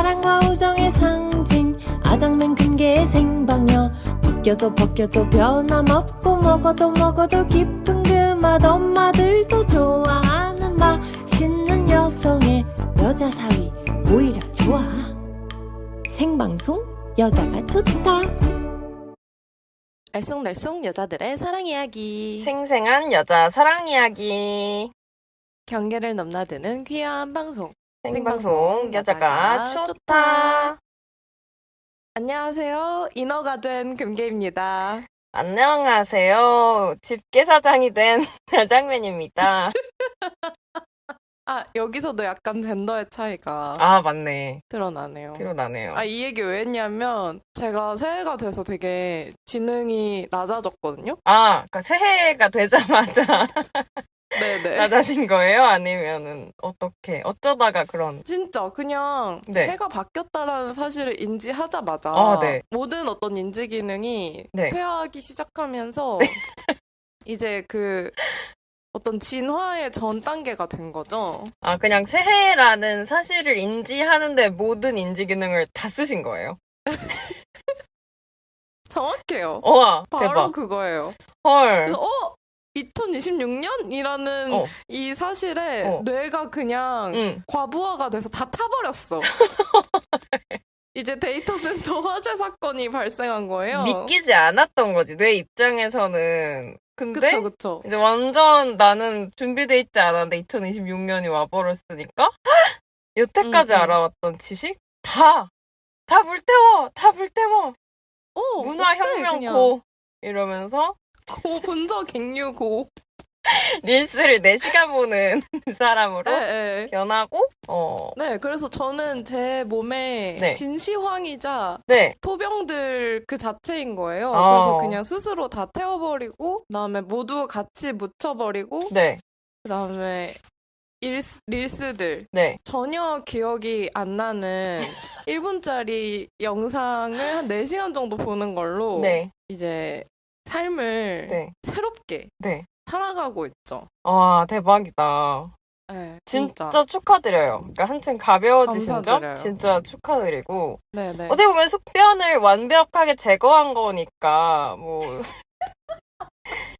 사랑과 우정의 상징 아장맨 금계의 생방여 벗겨도 벗겨도 변함없고 먹어도 깊은 그 맛 엄마들도 좋아하는 맛있는 여성의 여자 사위 오히려 좋아 생방송 여자가 좋다 알쏭달쏭 여자들의 사랑 이야기 생생한 여자 사랑 이야기 경계를 넘나드는 귀한 방송 생방송 여자가 좋다. 안녕하세요. 인어가 된 금계입니다. 안녕하세요. 집게사장이 된 야장맨입니다. 아, 여기서도 약간 젠더의 차이가 아, 맞네. 드러나네요. 드러나네요. 아, 이 얘기 왜 했냐면 제가 새해가 돼서 되게 지능이 낮아졌거든요. 아, 그러니까 새해가 되자마자 네네. 낮아진 거예요? 아니면은 어떻게 어쩌다가 그런? 진짜 그냥 네. 해가 바뀌었다라는 사실을 인지하자마자 아, 네. 모든 어떤 인지 기능이 네. 퇴화하기 시작하면서 이제 그 어떤 진화의 전 단계가 된 거죠. 아, 그냥 새해라는 사실을 인지하는데 모든 인지 기능을 다 쓰신 거예요? 정확해요. 와, 바로 대박. 그거예요. 헐. 그래서 2026년이라는 어. 이 사실에 뇌가 그냥 과부하가 돼서 다 타버렸어. 이제 데이터 센터 화재 사건이 발생한 거예요. 믿기지 않았던 거지, 뇌 입장에서는. 근데 그쵸. 이제 완전 나는 준비돼 있지 않았는데 2026년이 와버렸으니까 여태까지 알아왔던 지식 다 불태워 문화혁명 그냥. 고 이러면서 고 분석 갱류 고. 릴스를 4시간 보는 사람으로 네. 변하고 네, 그래서 저는 제 몸에 네. 진시황이자 네. 토병들 그 자체인 거예요. 어. 그래서 그냥 스스로 다 태워버리고 그다음에 모두 같이 묻혀버리고 네. 그다음에 릴스들 네. 전혀 기억이 안 나는 1분짜리 영상을 한 4시간 정도 보는 걸로 네. 이제 삶을 네. 새롭게 네. 살아가고 있죠. 와, 대박이다. 네, 진짜 축하드려요. 그러니까 한층 가벼워지신 감사드려요. 점 진짜 축하드리고 네네. 어떻게 보면 숙변을 완벽하게 제거한 거니까 뭐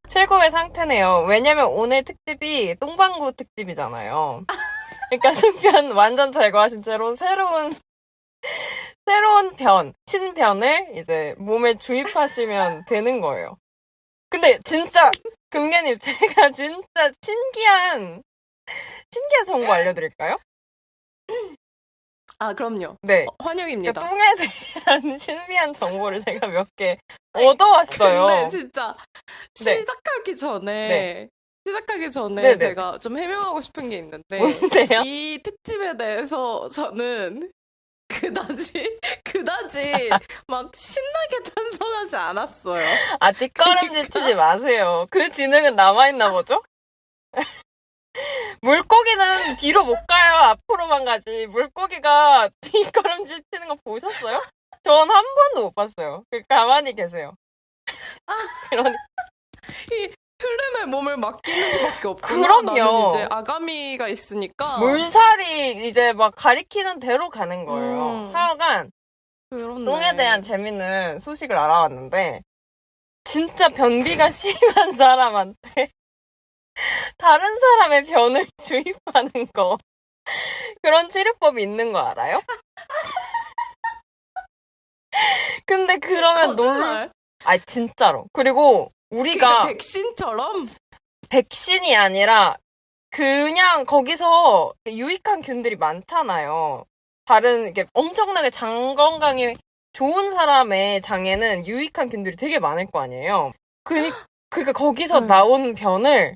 최고의 상태네요. 왜냐면 오늘 특집이 똥방구 특집이잖아요. 그러니까 숙변 완전 제거하신 채로 새로운 신변을 이제 몸에 주입하시면 되는 거예요. 근데 진짜 금계님 제가 진짜 신기한 정보 알려드릴까요? 아, 그럼요. 네. 환영입니다. 그러니까 똥에 대한 신비한 정보를 제가 몇 개 얻어왔어요. 근데 진짜 네. 시작하기 전에 네. 네네. 제가 좀 해명하고 싶은 게 있는데 뭔데요? 이 특집에 대해서 저는 그다지 막 신나게 찬성하지 않았어요. 아, 뒷걸음질 치지 마세요. 그 지능은 남아있나 보죠? 물고기는 뒤로 못 가요. 앞으로만 가지. 물고기가 뒷걸음질 치는 거 보셨어요? 전 한 번도 못 봤어요. 가만히 계세요. 그러니 이 흐름에 몸을 맡기는 수밖에 없구나. 그럼요. 나는 이제 아가미가 있으니까. 물살이 이제 막 가리키는 대로 가는 거예요. 하여간 그렇네. 똥에 대한 재밌는 소식을 알아왔는데 진짜 변비가 심한 사람한테 다른 사람의 변을 주입하는 거 그런 치료법이 있는 거 알아요? 근데 그러면 거짓말. 아, 진짜로. 그리고 우리가 그러니까 백신처럼 백신이 아니라 그냥 거기서 유익한 균들이 많잖아요. 다른 이게 엄청나게 장 건강에 좋은 사람의 장에는 유익한 균들이 되게 많을 거 아니에요. 그러니까 거기서 나온 변을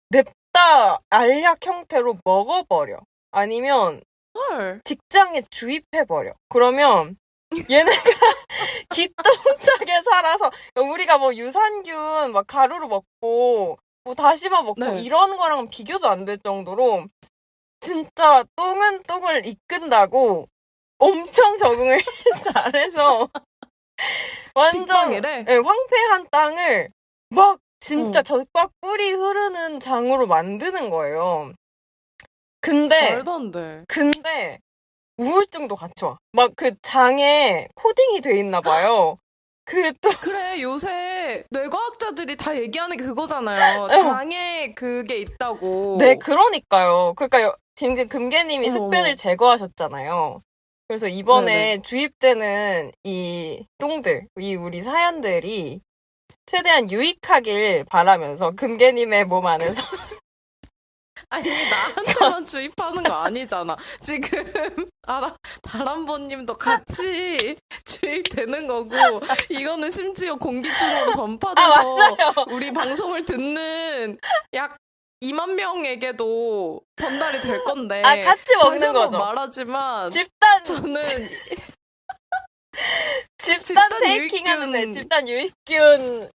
냅다 알약 형태로 먹어버려. 아니면 헐. 직장에 주입해버려. 그러면 얘네가 기똥차게 살아서 우리가 뭐 유산균 막 가루로 먹고 뭐 다시마 먹고 네. 이런 거랑 비교도 안 될 정도로 진짜 똥은 똥을 이끈다고 엄청 적응을 잘해서 완전 직방이래? 네, 황폐한 땅을 막 진짜 젖과 꿀이 흐르는 장으로 만드는 거예요. 근데 말도 안 돼. 우울증도 같이 와. 막 그 장에 코딩이 돼 있나 봐요. 그래, 요새 뇌과학자들이 다 얘기하는 게 그거잖아요. 장에 그게 있다고. 네, 그러니까요. 그러니까 지금 금계님이 어머, 습변을 어머. 제거하셨잖아요. 그래서 이번에 네네. 주입되는 이 똥들, 이 우리 사연들이 최대한 유익하길 바라면서 금계님의 몸 안에서 아니, 나한테만 주입하는 거 아니잖아. 지금 다람쥐님도 같이 주입되는 거고, 이거는 심지어 공기중으로 전파돼서 맞아요. 우리 방송을 듣는 약 2만 명에게도 전달이 될 건데. 같이 먹는 다시 한번 거죠. 말하지만 집단 집단 테이킹 하는데 유익균. 집단 유익균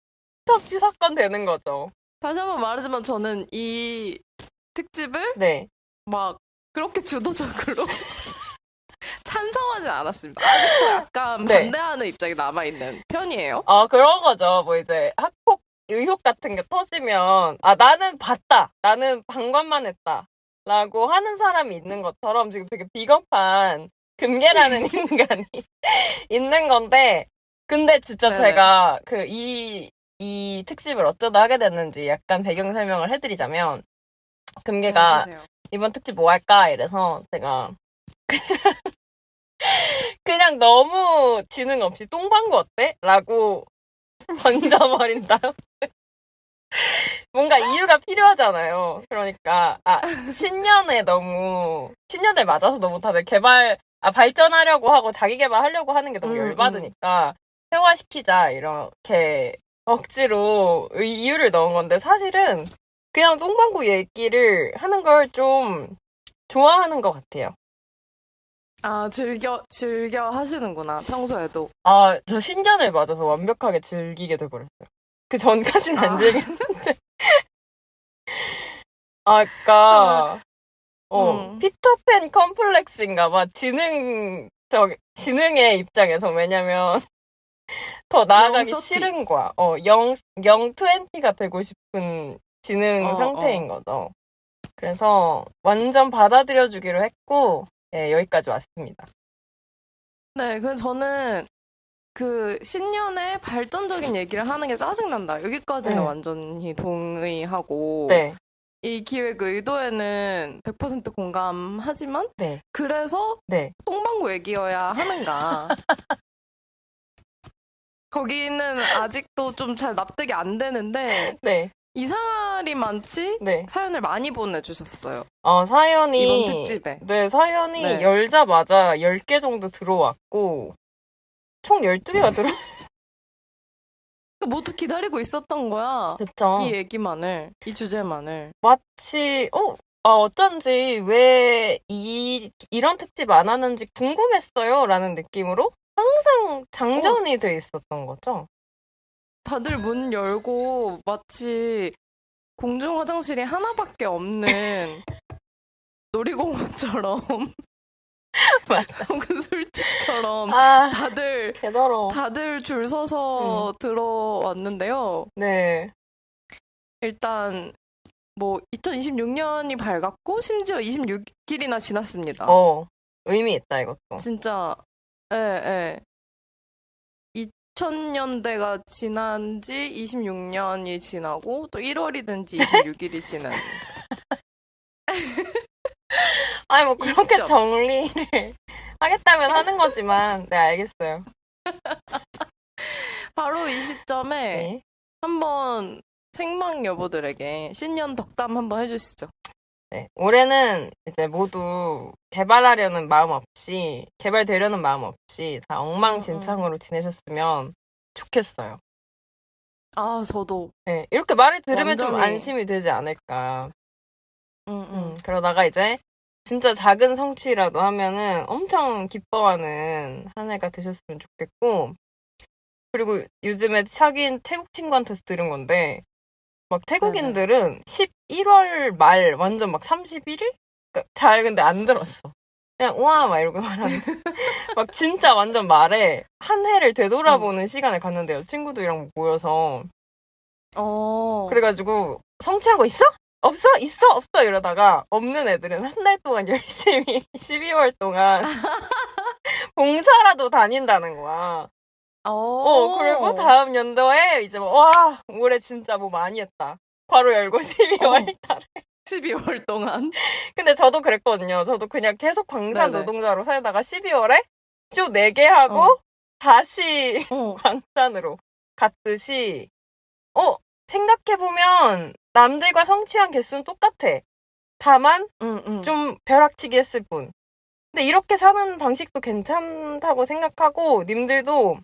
섭취 사건 되는 거죠. 다시 한번 말하지만 저는 이 특집을 네. 막 그렇게 주도적으로 찬성하지 않았습니다. 아직도 약간 네. 반대하는 입장이 남아있는 편이에요. 그런 거죠. 뭐 이제 학폭 의혹 같은 게 터지면 나는 봤다. 나는 방관만 했다. 라고 하는 사람이 있는 것처럼 지금 되게 비겁한 금계라는 인간이 있는 건데, 근데 진짜 네네. 제가 이 특집을 어쩌다 하게 됐는지 약간 배경 설명을 해드리자면, 금계가 해주세요. 이번 특집 뭐 할까? 이래서 제가 그냥 너무 지능 없이 똥방구 어때? 라고 던져버린 다음 뭔가 이유가 필요하잖아요. 그러니까 신년에 맞아서 너무 다들 발전하려고 하고 자기 개발하려고 하는 게 너무 열받으니까 세화시키자 이렇게 억지로 이유를 넣은 건데, 사실은 그냥 똥방구 얘기를 하는 걸 좀 좋아하는 것 같아요. 즐겨 하시는구나, 평소에도. 저 신년을 맞아서 완벽하게 즐기게 돼버렸어요. 그 전까지는 안 즐겼는데. 그니까, 피터팬 컴플렉스인가 봐. 지능의 입장에서. 왜냐면, 더 나아가기 영서티. 싫은 거야. 영 20가 되고 싶은 지능 상태인 거죠. 그래서 완전 받아들여주기로 했고, 네, 여기까지 왔습니다. 네, 그럼 저는 그 신년에 발전적인 얘기를 하는 게 짜증난다. 여기까지는 네. 완전히 동의하고. 네. 이 기획 의도에는 100% 공감하지만, 네. 그래서 네. 똥방구 얘기여야 하는가. 거기는 아직도 좀 잘 납득이 안 되는데, 네. 이상할이 많지? 네. 사연을 많이 보내주셨어요. 사연이. 이번 특집에. 네, 사연이 네. 열자마자 10개 정도 들어왔고, 총 12개가 모두 기다리고 있었던 거야. 그쵸. 이 얘기만을, 이 주제만을. 마치, 어쩐지 왜 이런 특집 안 하는지 궁금했어요. 라는 느낌으로 항상 장전이 돼 있었던 거죠. 다들 문 열고 마치 공중 화장실이 하나밖에 없는 놀이공원처럼 맞아. 혹은 술집처럼 개더러워. 다들 줄 서서 들어왔는데요. 네. 일단 뭐 2026년이 밝았고 심지어 26일이나 지났습니다. 의미 있다 이것도. 진짜 예. 2000년대가 지난 지 26년이 지나고 또 1월이든지 26일이 지난 뭐 그렇게 시점. 정리를 하겠다면 하는 거지만, 네, 알겠어요. 바로 이 시점에 네. 한번 생방 여보들에게 신년 덕담 한번 해주시죠. 네, 올해는 이제 모두 개발되려는 마음 없이 다 엉망진창으로 지내셨으면 좋겠어요. 저도. 네, 이렇게 말을 들으면 좀 완전히. 안심이 되지 않을까. 응. 그러다가 이제 진짜 작은 성취라도 하면은 엄청 기뻐하는 한 해가 되셨으면 좋겠고, 그리고 요즘에 사귄 태국 친구한테서 들은 건데, 막 태국인들은 11월 말 완전 막 31일? 잘 근데 안 들었어. 그냥 우와 막 이러고 말하는데 막 진짜 완전 말에 한 해를 되돌아보는 시간을 갖는데요. 친구들이랑 모여서. 그래가지고 성취한 거 있어? 없어? 있어? 없어? 이러다가 없는 애들은 한 달 동안 열심히 12월 동안 봉사라도 다닌다는 거야. 그리고 다음 연도에 이제 와, 올해 진짜 뭐 많이 했다. 괄호 열고 12월 달에. 12월 동안. 근데 저도 그랬거든요. 저도 그냥 계속 광산 네네. 노동자로 살다가 12월에 쇼 4개 하고 다시 광산으로 갔듯이 생각해보면 남들과 성취한 개수는 똑같아. 다만 좀 벼락치기 했을 뿐. 근데 이렇게 사는 방식도 괜찮다고 생각하고 님들도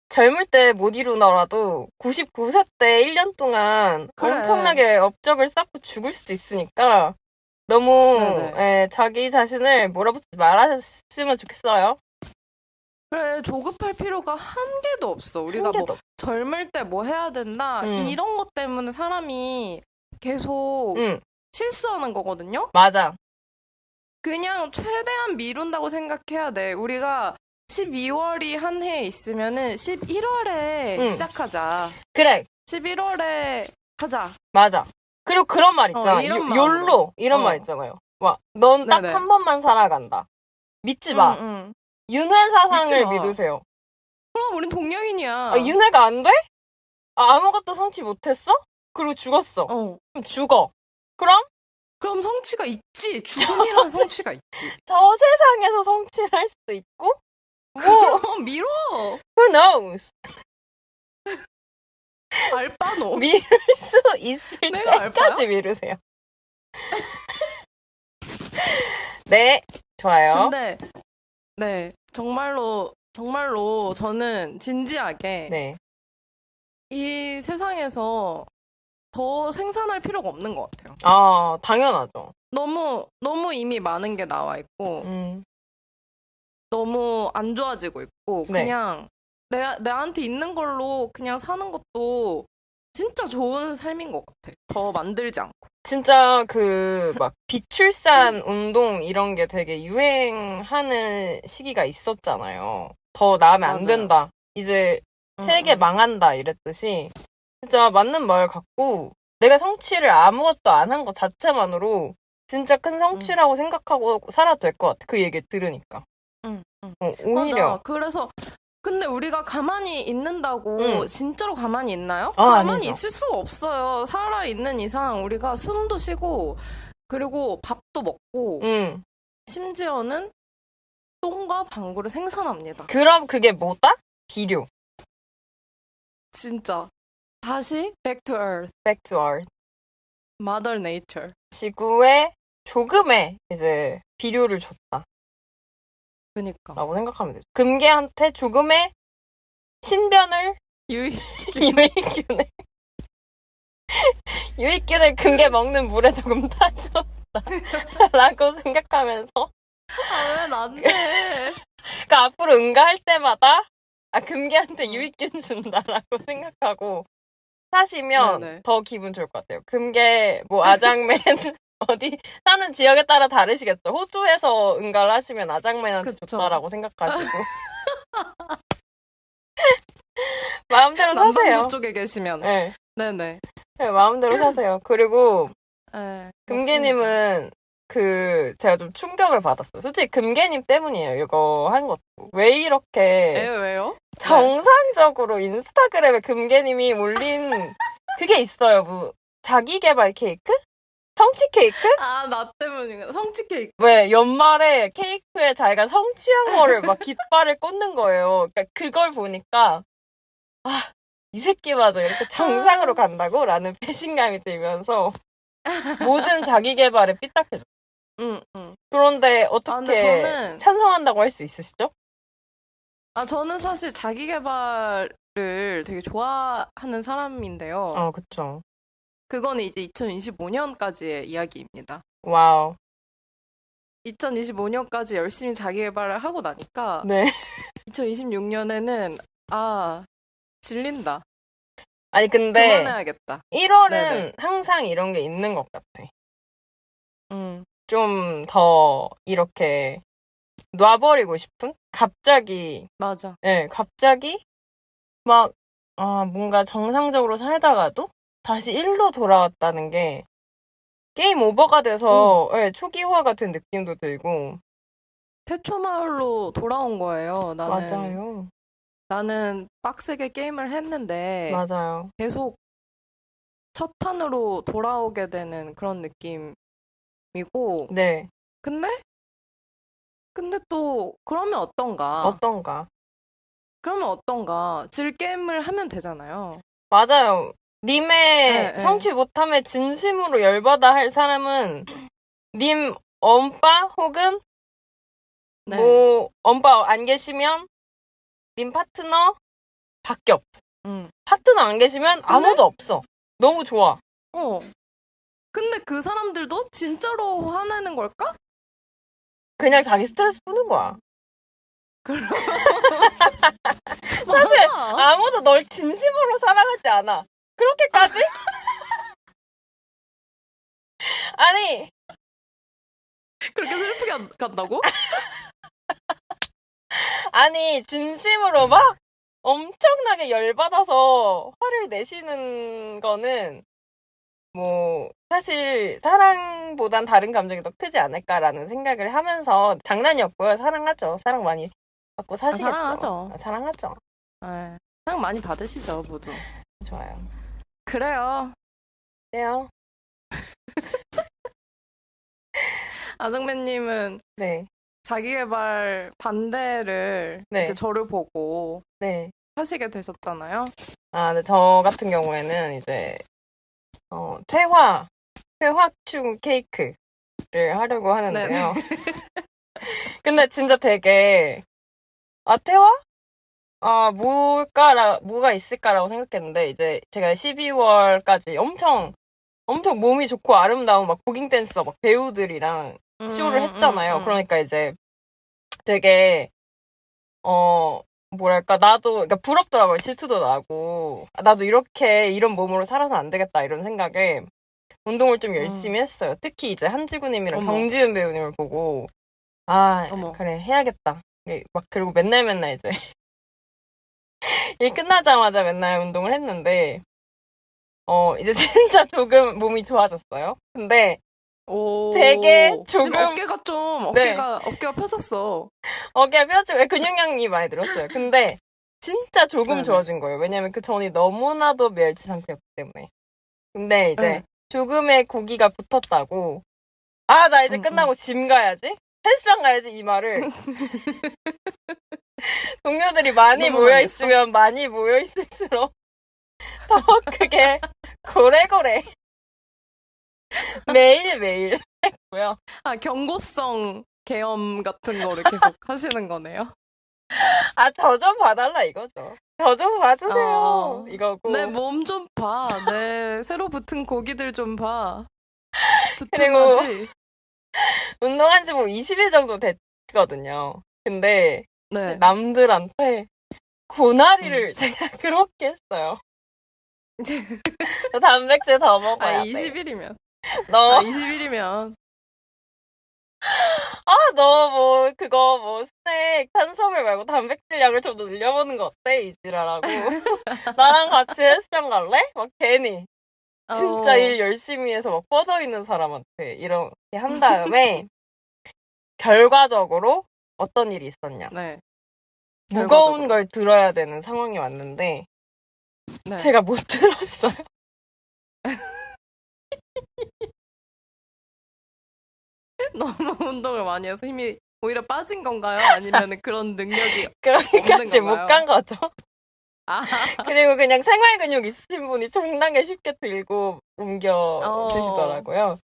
젊을 때 못 이루더라도 99세 때 1년 동안 그래. 엄청나게 업적을 쌓고 죽을 수도 있으니까 너무 자기 자신을 몰아붙이지 말았으면 좋겠어요. 그래, 조급할 필요가 한 개도 없어. 우리가 뭐 젊을 때 뭐 해야 된다 이런 것 때문에 사람이 계속 실수하는 거거든요. 맞아. 그냥 최대한 미룬다고 생각해야 돼. 우리가 12월이 한 해에 있으면은 11월에 시작하자. 그래. 11월에 하자. 맞아. 그리고 그런 말 있잖아. 욜로 이런 말 있잖아요. 와, 넌 딱 한 번만 살아간다. 믿지 마. 윤회 사상을 믿으세요. 그럼 우린 동양인이야. 윤회가 안 돼? 아무것도 성취 못했어? 그리고 죽었어. 그럼 죽어. 그럼 성취가 있지. 죽음이란 성취가 있지. 저 세상에서 성취를 할 수도 있고 그럼 미뤄. Who knows? 알바노. 미룰 수 있을 때까지 미루세요. 네, 좋아요. 근데 정말로 저는 진지하게 이 세상에서 더 생산할 필요가 없는 것 같아요. 당연하죠. 너무 이미 많은 게 나와 있고 너무 안 좋아지고 있고 그냥 내한테 있는 걸로 그냥 사는 것도 진짜 좋은 삶인 것 같아. 더 만들지 않고. 진짜 막 비출산 운동 이런 게 되게 유행하는 시기가 있었잖아요. 더 나으면 안 된다. 이제 세계 망한다 이랬듯이 진짜 맞는 말 같고 내가 성취를 아무것도 안 한 것 자체만으로 진짜 큰 성취라고 생각하고 살아도 될 것 같아. 그 얘기 들으니까. 오히려. 맞아. 그래서 근데 우리가 가만히 있는다고 진짜로 가만히 있나요? 아니죠. 가만히 있을 수가 없어요. 살아있는 이상 우리가 숨도 쉬고 그리고 밥도 먹고 심지어는 똥과 방구를 생산합니다. 그럼 그게 뭐다? 비료. 진짜. 다시 back to earth. Back to earth. Mother nature. 지구에 조금의 이제 비료를 줬다. 그니까. 라고 생각하면 되죠. 금괴한테 조금의 신변을 유익균을 금괴 먹는 물에 조금 타줬다. 라고 생각하면서 왜 나한테? 그러니까 앞으로 응가할 때마다 금괴한테 유익균 준다라고 생각하고 사시면 더 기분 좋을 것 같아요. 금괴 아장맨 어디 사는 지역에 따라 다르시겠죠. 호주에서 응가를 하시면 아장맨한테 좋다라고 생각하시고 마음대로 사세요. 남반구 쪽에 계시면. 네네. 마음대로 사세요. 그리고 금괴님은 맞습니다. 제가 좀 충격을 받았어요. 솔직히 금괴님 때문이에요. 이거 한 것도. 왜 이렇게 왜요? 정상적으로 인스타그램에 금괴님이 올린 그게 있어요. 자기 개발 케이크? 성취 케이크? 나 때문인가? 성취 케이크. 왜 연말에 케이크에 자기가 성취한 거를 막 깃발을 꽂는 거예요. 그러니까 그걸 보니까 이 새끼마저 이렇게 정상으로 간다고? 라는 배신감이 들면서 모든 자기 개발에 삐딱해졌어요. 그런데 어떻게 저는 찬성한다고 할 수 있으시죠? 저는 사실 자기 개발을 되게 좋아하는 사람인데요. 그쵸. 그거는 이제 2025년까지의 이야기입니다. 와우. 2025년까지 열심히 자기 개발을 하고 나니까 2026년에는 질린다. 아니 근데 그만해야겠다. 1월은 항상 이런 게 있는 것 같아. 좀 더 이렇게 놔버리고 싶은? 갑자기. 맞아. 갑자기 뭔가 정상적으로 살다가도 다시 1로 돌아왔다는 게 게임 오버가 돼서 예, 초기화가 된 느낌도 들고. 태초마을로 돌아온 거예요. 맞아요. 나는 빡세게 게임을 했는데 맞아요. 계속 첫 판으로 돌아오게 되는 그런 느낌이고. 네. 근데 또 그러면 어떤가? 그러면 어떤가? 즐게임을 하면 되잖아요. 맞아요. 님의 네. 성취 못함에 진심으로 열받아 할 사람은 님 엄빠 혹은 네. 뭐 엄빠 안 계시면 님 파트너 밖에 없어. 파트너 안 계시면 아무도 없어. 너무 좋아. 근데 그 사람들도 진짜로 화내는 걸까? 그냥 자기 스트레스 푸는 거야. 사실 맞아. 아무도 널 진심으로 사랑하지 않아. 그렇게까지? 아니 그렇게 슬프게 간다고? 아니 진심으로 막 엄청나게 열받아서 화를 내시는 거는 뭐 사실 사랑보단 다른 감정이 더 크지 않을까라는 생각을 하면서, 장난이었고요. 사랑하죠. 사랑 많이 받고 사시겠죠. 사랑하죠. 사랑하죠. 네. 사랑 많이 받으시죠, 모두. 좋아요. 그래요. 아정매님은 네. 자기계발 반대를 네. 이제 저를 보고 네. 하시게 되셨잖아요. 아, 네. 저 같은 경우에는 이제 퇴화충 케이크를 하려고 하는데요. 근데 진짜 되게 퇴화? 뭐가 있을까라고 생각했는데, 이제 제가 12월까지 엄청 몸이 좋고 아름다운 막 고깅 댄서 막 배우들이랑 쇼를 했잖아요. 그러니까 이제 되게 뭐랄까, 나도 그러니까 부럽더라고요. 질투도 나고, 나도 이런 몸으로 살아서 안 되겠다 이런 생각에 운동을 좀 열심히 했어요. 특히 이제 한지구님이랑 정지은 배우님을 보고 그래 해야겠다. 그리고 맨날 이제 일 끝나자마자 맨날 운동을 했는데 이제 진짜 조금 몸이 좋아졌어요. 근데 되게 조금 지금 어깨가 좀 어깨가 펴졌어. 어깨가 펴지고 근육량이 많이 늘었어요. 근데 진짜 조금 네네. 좋아진 거예요. 왜냐면 그 전이 너무나도 멸치 상태였기 때문에. 근데 이제 조금의 고기가 붙었다고. 나 이제 끝나고 짐 가야지, 헬스장 가야지, 이 말을 동료들이 많이 모여있으면 많이 모여있을수록 더 크게 고래고래 매일매일 했고요. 경고성 계엄 같은 거를 계속 하시는 거네요. 저 좀 봐달라 이거죠. 저 좀 봐주세요 이거고. 내 몸 좀 봐. 내 새로 붙은 고기들 좀 봐. 그리고 두툼하지? 운동한 지 뭐 20일 정도 됐거든요. 근데 네. 남들한테 고나리를 제가 그렇게 했어요. 단백질 더 먹어야 돼. 20일이면. 너 20일이면. 너 그거 스낵 탄수화물 말고 단백질량을 좀 더 늘려보는 거 어때? 이지라라고. 나랑 같이 헬스장 갈래? 막 괜히 진짜 일 열심히 해서 막 뻗어있는 사람한테 이렇게 한 다음에 결과적으로 어떤 일이 있었냐. 네. 무거운 걸 들어야 되는 상황이 왔는데 제가 못 들었어요. 너무 운동을 많이 해서 힘이 오히려 빠진 건가요? 아니면 그런 능력이 그러니까 못 간 거죠. 아. 그리고 그냥 생활 근육 있으신 분이 총량에 쉽게 들고 옮겨 드시더라고요.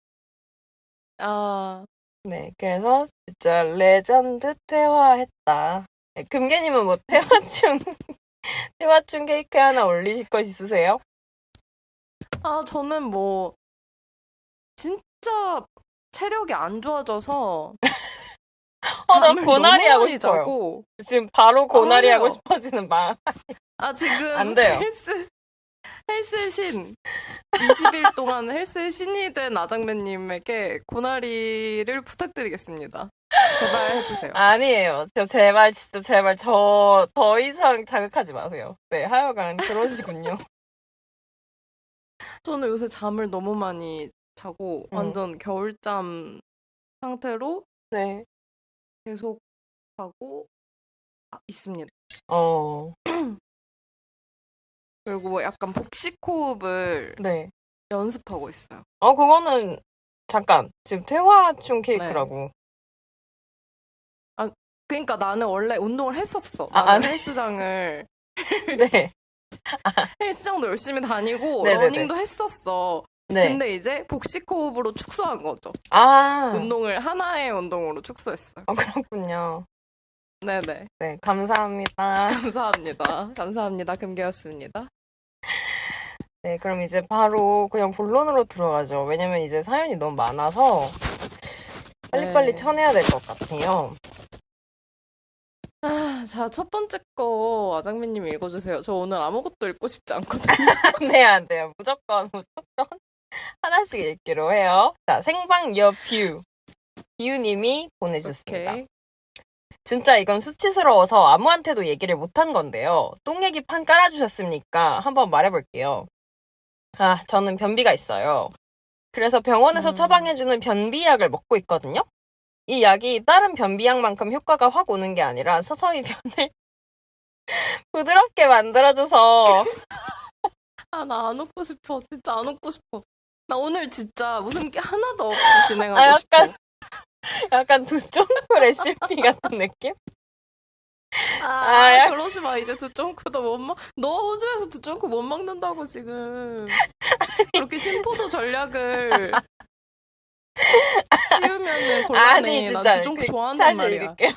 네, 그래서 진짜 레전드 퇴화했다. 네, 금계님은 뭐 퇴화충 케이크 하나 올리실 것 있으세요? 저는 뭐 진짜 체력이 안 좋아져서 나 고나리 하고 싶어요. 자고. 지금 바로 고나리 하고 싶어지는 마음. 지금 안 돼요. 헬스 신 20일 동안 헬스 신이 된 아장맨님에게 고나리를 부탁드리겠습니다. 제발 해주세요. 아니에요. 제발 저 더 이상 자극하지 마세요. 네, 하여간 그러시군요. 저는 요새 잠을 너무 많이 자고 완전 겨울잠 상태로 네. 계속 자고 있습니다. 그리고 뭐 약간 복식 호흡을 네. 연습하고 있어요. 그거는 잠깐 지금 퇴화충 케이크라고. 그러니까 나는 원래 운동을 했었어. 아, 나는 네. 헬스장을 네. 헬스장도 열심히 다니고 네네네. 러닝도 했었어. 네. 근데 이제 복식 호흡으로 축소한 거죠. 아. 운동을 하나의 운동으로 축소했어요. 그렇군요. 네네. 네, 감사합니다. 감사합니다. 감사합니다. 금계였습니다. 네, 그럼 이제 바로 그냥 본론으로 들어가죠. 왜냐면 이제 사연이 너무 많아서 빨리빨리 네. 쳐내야 될 것 같아요. 자, 첫 번째 거 아장미님 읽어주세요. 저 오늘 아무것도 읽고 싶지 않거든요. 안 돼요. 무조건 하나씩 읽기로 해요. 자, 생방 여뷰. 뷰님이 보내주셨습니다. 오케이. 진짜 이건 수치스러워서 아무한테도 얘기를 못한 건데요. 똥 얘기 판 깔아주셨으니까 한번 말해볼게요. 저는 변비가 있어요. 그래서 병원에서 처방해주는 변비약을 먹고 있거든요. 이 약이 다른 변비약만큼 효과가 확 오는 게 아니라 서서히 변을 부드럽게 만들어줘서 나 안 웃고 싶어. 진짜 안 웃고 싶어. 나 오늘 진짜 웃음 게 하나도 없이 진행하고 약간, 싶어. 약간 두쫑코 레시피 같은 느낌? 그러지 마. 이제 두쫑코도 못 먹. 너 호주에서 두쫑코 못 먹는다고 지금. 그렇게 심포도 전략을 씌우면은 곤란해. 난 두쫑코 좋아한단 다시 말이야. 읽을게요.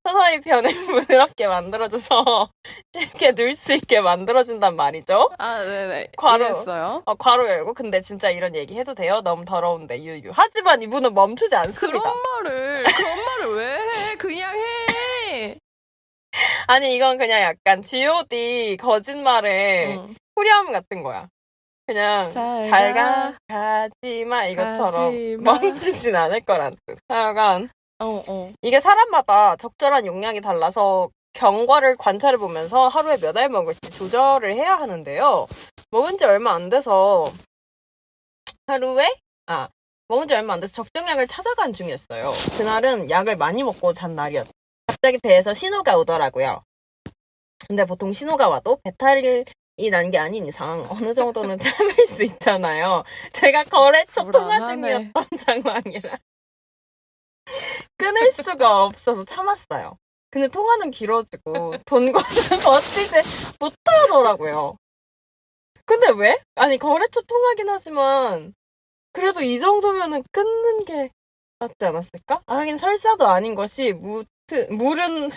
서서히 변을 부드럽게 만들어줘서 쉽게 넣을 수 있게 만들어준단 말이죠. 네네. 이해했어요. 괄호 열고. 근데 진짜 이런 얘기 해도 돼요? 너무 더러운데 유유. 하지만 이분은 멈추지 않습니다. 그런 말을 왜 해? 그냥 해. 아니 이건 그냥 약간 G.O.D 거짓말의 후렴 같은 거야. 그냥 잘가 가지마 이것처럼 멈추진 않을 거란 뜻. 하여간 이게 사람마다 적절한 용량이 달라서 경과를 관찰해 보면서 하루에 몇 알 먹을지 조절을 해야 하는데요. 먹은 지 얼마 안 돼서 적정량을 찾아간 중이었어요. 그날은 약을 많이 먹고 잔 날이었어요. 갑자기 배에서 신호가 오더라고요. 근데 보통 신호가 와도 배탈이 난 게 아닌 이상 어느 정도는 참을 수 있잖아요. 제가 거래처 통화 중이었던 상황이라 끊을 수가 없어서 참았어요. 근데 통화는 길어지고 돈과는 버티지 못하더라고요. 근데 왜? 아니 거래처 통화긴 하지만 그래도 이 정도면은 끊는 게 낫지 않았을까? 하긴 설사도 아닌 것이 물은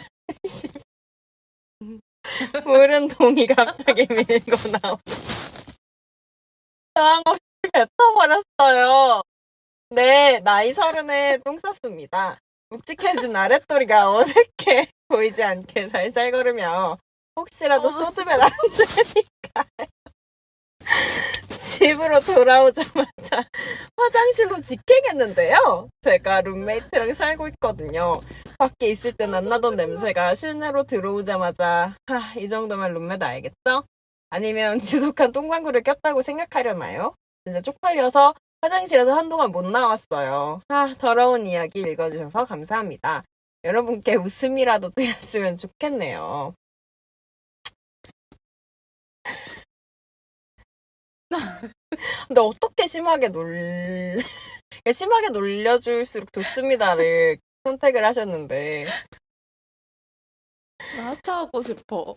동이 갑자기 밀고 나오고 당황없이 뱉어버렸어요. 네, 나이 30에 똥 쌌습니다. 묵직해진 아랫도리가 어색해 보이지 않게 살살 걸으며 혹시라도 쏟으면 안 되니까 집으로 돌아오자마자 화장실로 직행했는데요. 제가 룸메이트랑 살고 있거든요. 밖에 있을 땐 안 나던 냄새가 실내로 들어오자마자 이 정도면 룸메도 알겠죠? 아니면 지독한 똥방구를 꼈다고 생각하려나요? 진짜 쪽팔려서 화장실에서 한동안 못 나왔어요. 더러운 이야기 읽어주셔서 감사합니다. 여러분께 웃음이라도 드렸으면 좋겠네요. 근데 어떻게 심하게 놀려줄수록 좋습니다를 선택을 하셨는데. 나 하차하고 싶어.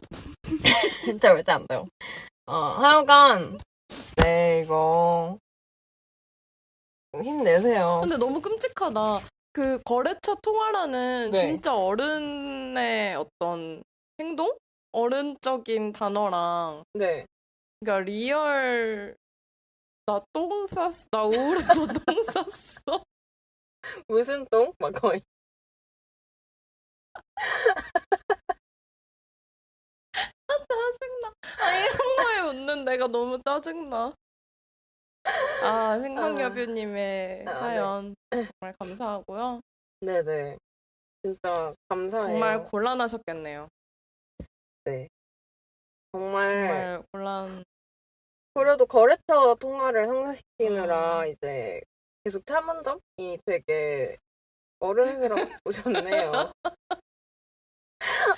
진짜 절대 안 돼요. 하여간, 네, 이거. 힘내세요. 근데 너무 끔찍하다. 그 거래처 통화라는 진짜 어른의 어떤 행동? 어른적인 단어랑 그러니까 리얼 나 똥 쌌어. 나 우울해서 똥 쌌어. 무슨 똥? 막 거의. 짜증나. 이런 거에 웃는 내가 너무 짜증나. 생방여뷰님의 사연 정말 감사하고요. 네네. 진짜 감사해요. 정말 곤란하셨겠네요. 네. 정말 그래도 거래처 통화를 성사시키느라 이제 계속 참은 점이 되게 어른스럽고 좋네요.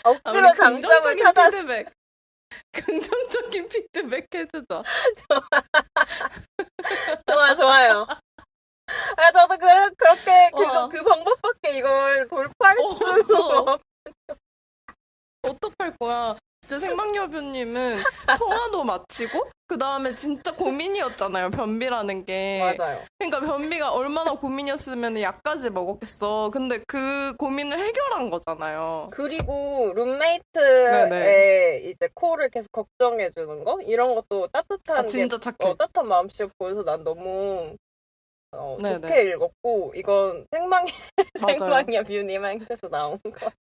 억지로 장점을 찾아. 피드백. 긍정적인 피드백 해주자. 좋아요. 아, 저도 그렇게 그 방법밖에 이걸 돌파할 수가 없어. 어떡할 거야. 진짜 생방여뷰님은 통화도 마치고 그 다음에 진짜 고민이었잖아요. 변비라는 게. 맞아요. 그러니까 변비가 얼마나 고민이었으면 약까지 먹었겠어. 근데 그 고민을 해결한 거잖아요. 그리고 룸메이트의 이제 코를 계속 걱정해주는 거 이런 것도 따뜻한 진짜 착해. 따뜻한 마음씨가 보여서 난 너무 좋게 읽었고 이건 생방이야 뷰님한테서 나온 거.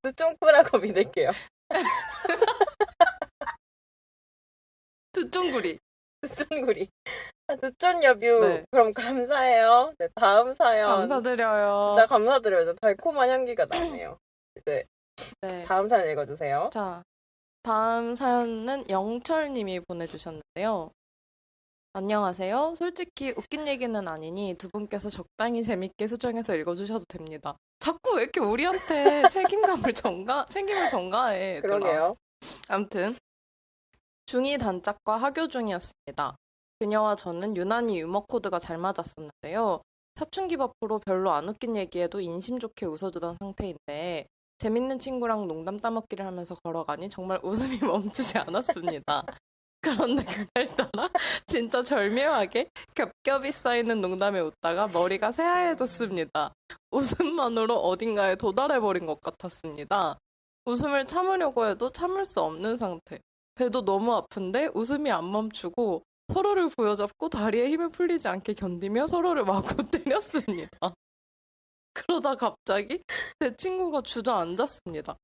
두쫑꾸라고 믿을게요. 두쫑구리. 두쫑구리. 두쫑여뷰. 그럼 감사해요. 네, 다음 사연. 감사드려요. 진짜 감사드려요. 달콤한 향기가 나네요. 이제 다음 사연 읽어주세요. 자, 다음 사연은 영철님이 보내주셨는데요. 안녕하세요. 솔직히 웃긴 얘기는 아니니 두 분께서 적당히 재밌게 수정해서 읽어주셔도 됩니다. 자꾸 왜 이렇게 우리한테 책임을 전가해. 그러게요. 아무튼 중2 단짝과 하교 중이었습니다. 그녀와 저는 유난히 유머 코드가 잘 맞았었는데요. 사춘기 버프로 별로 안 웃긴 얘기에도 인심 좋게 웃어주던 상태인데 재밌는 친구랑 농담 따먹기를 하면서 걸어가니 정말 웃음이 멈추지 않았습니다. 그런데 그날따라 진짜 절묘하게 겹겹이 쌓이는 농담에 웃다가 머리가 새하얘졌습니다. 웃음만으로 어딘가에 도달해버린 것 같았습니다. 웃음을 참으려고 해도 참을 수 없는 상태. 배도 너무 아픈데 웃음이 안 멈추고 서로를 부여잡고 다리에 힘을 풀리지 않게 견디며 서로를 마구 때렸습니다. 그러다 갑자기 제 친구가 주저앉았습니다.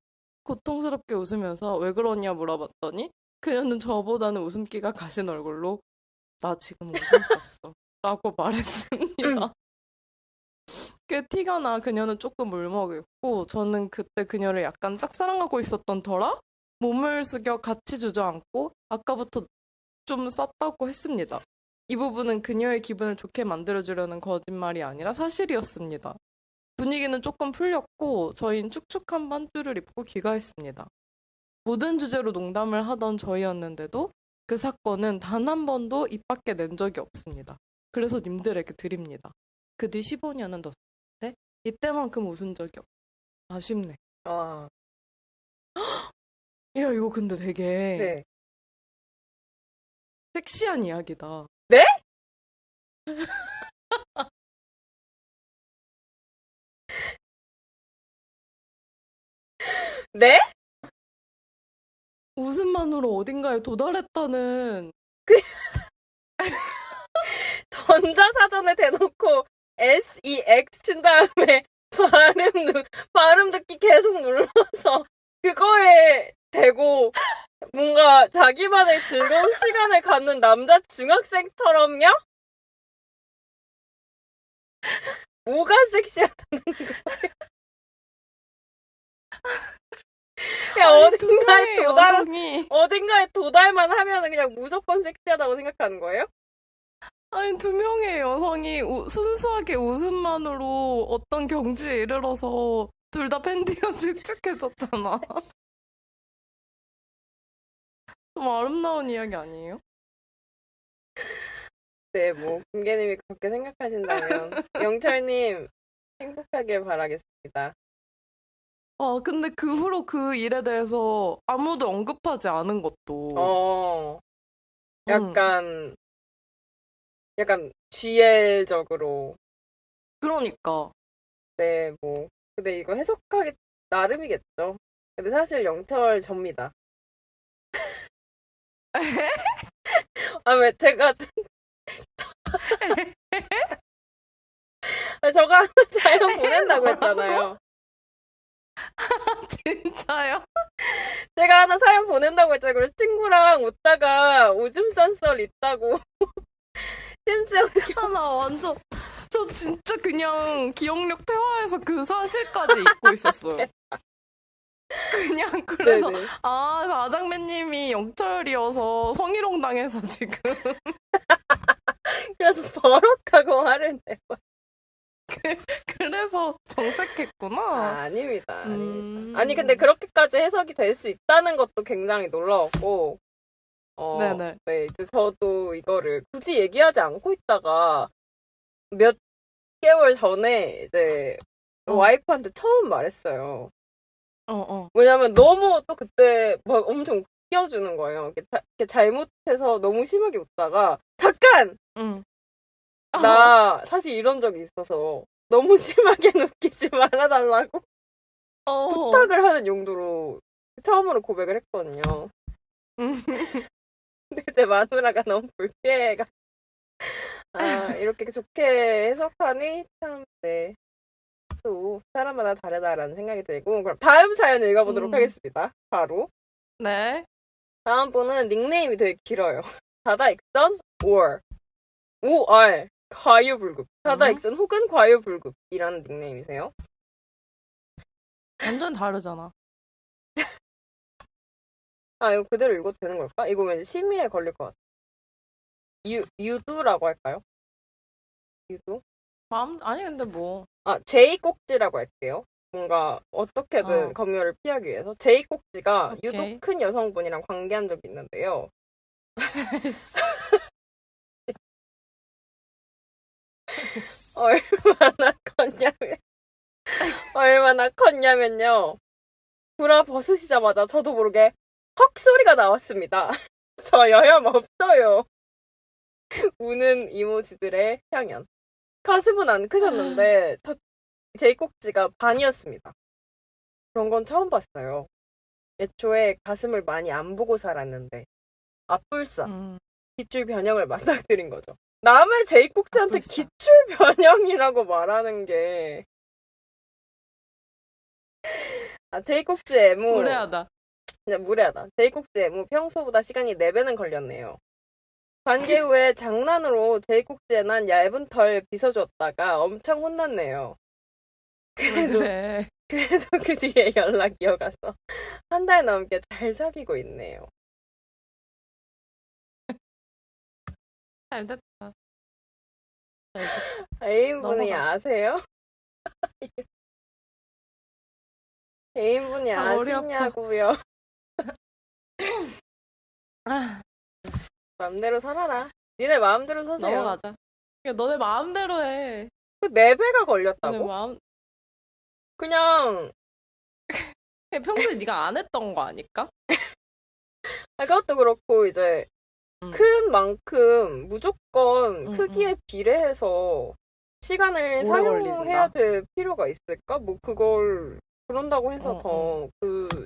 고통스럽게 웃으면서 왜 그러냐 물어봤더니 그녀는 저보다는 웃음기가 가신 얼굴로 나 지금 웃음 쌌어 라고 말했습니다. 꽤 티가 나 그녀는 조금 울먹였고 저는 그때 그녀를 약간 짝사랑하고 있었던 터라 몸을 숙여 같이 주저앉고 아까부터 좀 쌌다고 했습니다. 이 부분은 그녀의 기분을 좋게 만들어주려는 거짓말이 아니라 사실이었습니다. 분위기는 조금 풀렸고 저희는 축축한 반주를 입고 귀가했습니다. 모든 주제로 농담을 하던 저희였는데도 그 사건은 단 한 번도 입 밖에 낸 적이 없습니다. 그래서 님들에게 드립니다. 그 뒤 15년은 더 썼는데 이때만큼 웃은 적이 없어. 아쉽네. 야 이거 근데 되게 섹시한 이야기다. 네? 네? 웃음만으로 어딘가에 도달했다는 전자사전에 대놓고 SEX 친 다음에 발음 듣기 계속 눌러서 그거에 대고 뭔가 자기만의 즐거운 시간을 갖는 남자 중학생처럼요? 뭐가 섹시하다는 거예요? 그냥 어딘가에 도달만 하면은 그냥 무조건 섹시하다고 생각하는 거예요? 아니, 두 명의 여성이 순수하게 웃음만으로 어떤 경지에 이르러서 둘 다 팬티가 축축해졌잖아. 좀 아름다운 이야기 아니에요? 네, 뭐 금계님이 그렇게 생각하신다면 영철님 행복하길 바라겠습니다. 근데 그 후로 그 일에 대해서 아무도 언급하지 않은 것도. 약간 GL적으로. 그러니까. 네, 뭐. 근데 이거 해석하기 나름이겠죠. 근데 사실 영철 접니다. 왜 제가 저가 하나 사연 보낸다고 했잖아요. 진짜요? 제가 하나 사연 보낸다고 했잖아요. 그래서 친구랑 웃다가 오줌 싼 썰 있다고. 심지어 나 완전 저 진짜 그냥 기억력 퇴화해서 그 사실까지 잊고 있었어요. 그냥 그래서 네네. 아, 저 아장매님이 영철이어서 성희롱 당해서 지금 그래서 버럭하고 화를 내고. 그래서 정색했구나. 아닙니다. 아닙니다. 아니, 근데 그렇게까지 해석이 될 수 있다는 것도 굉장히 놀라웠고, 네네. 네, 이제 저도 이거를 굳이 얘기하지 않고 있다가 몇 개월 전에 이제 와이프한테 처음 말했어요. 왜냐면 너무 또 그때 막 엄청 웃겨주는 거예요. 이렇게 잘못해서 너무 심하게 웃다가, 잠깐! 응. 나 사실 이런 적이 있어서 너무 심하게 웃기지 말아달라고 부탁을 하는 용도로 처음으로 고백을 했거든요. 근데 내 마누라가 너무 불쾌해가 이렇게 좋게 해석하니 참, 네, 또 사람마다 다르다라는 생각이 들고. 그럼 다음 사연 읽어보도록 하겠습니다. 바로 네. 다음 분은 닉네임이 되게 길어요. 다다 익선 or 과유불급. 다다 익선 혹은 과유불급이라는 닉네임이세요. 완전 다르잖아. 이거 그대로 읽어도 되는 걸까? 이거 왠지 심의에 걸릴 것 같아. 유두라고 할까요? 유두? 아니, 근데 뭐. 제이 꼭지라고 할게요. 뭔가 어떻게든 검열을 피하기 위해서. 제이 꼭지가 오케이. 유독 큰 여성분이랑 관계한 적이 있는데요. 얼마나 컸냐면요. 브라 벗으시자마자 저도 모르게 헉 소리가 나왔습니다. 저 여염 없어요. 우는 이모지들의 향연. 가슴은 안 크셨는데 제 꼭지가 반이었습니다. 그런 건 처음 봤어요. 애초에 가슴을 많이 안 보고 살았는데 앞불사 기출 변형을 맞닥뜨린 거죠. 남의 제 꼭지한테 기출 변형이라고 말하는 게 제 꼭지 애무 무례하다. 무례하다. 제 꼭지 애무 평소보다 시간이 4배는 걸렸네요. 관계 후에 장난으로 제 꼭지에 난 얇은 털 빗어줬다가 엄청 혼났네요. 그래도 그 뒤에 연락 이어가서 한 달 넘게 잘 사귀고 있네요. 잘 됐다. 애인분이 아세요? 애인분이 아시냐고요? 마음대로 살아라. 니네 마음대로 사세요. 넘어가자. 너네 마음대로 해. 그 4배가 걸렸다고? 그냥 평소에 네가 안 했던 거 아닐까? 그것도 그렇고 이제 큰 만큼 무조건 크기에 비례해서 시간을 사용해야 될 필요가 있을까? 뭐 그걸 그런다고 해서 더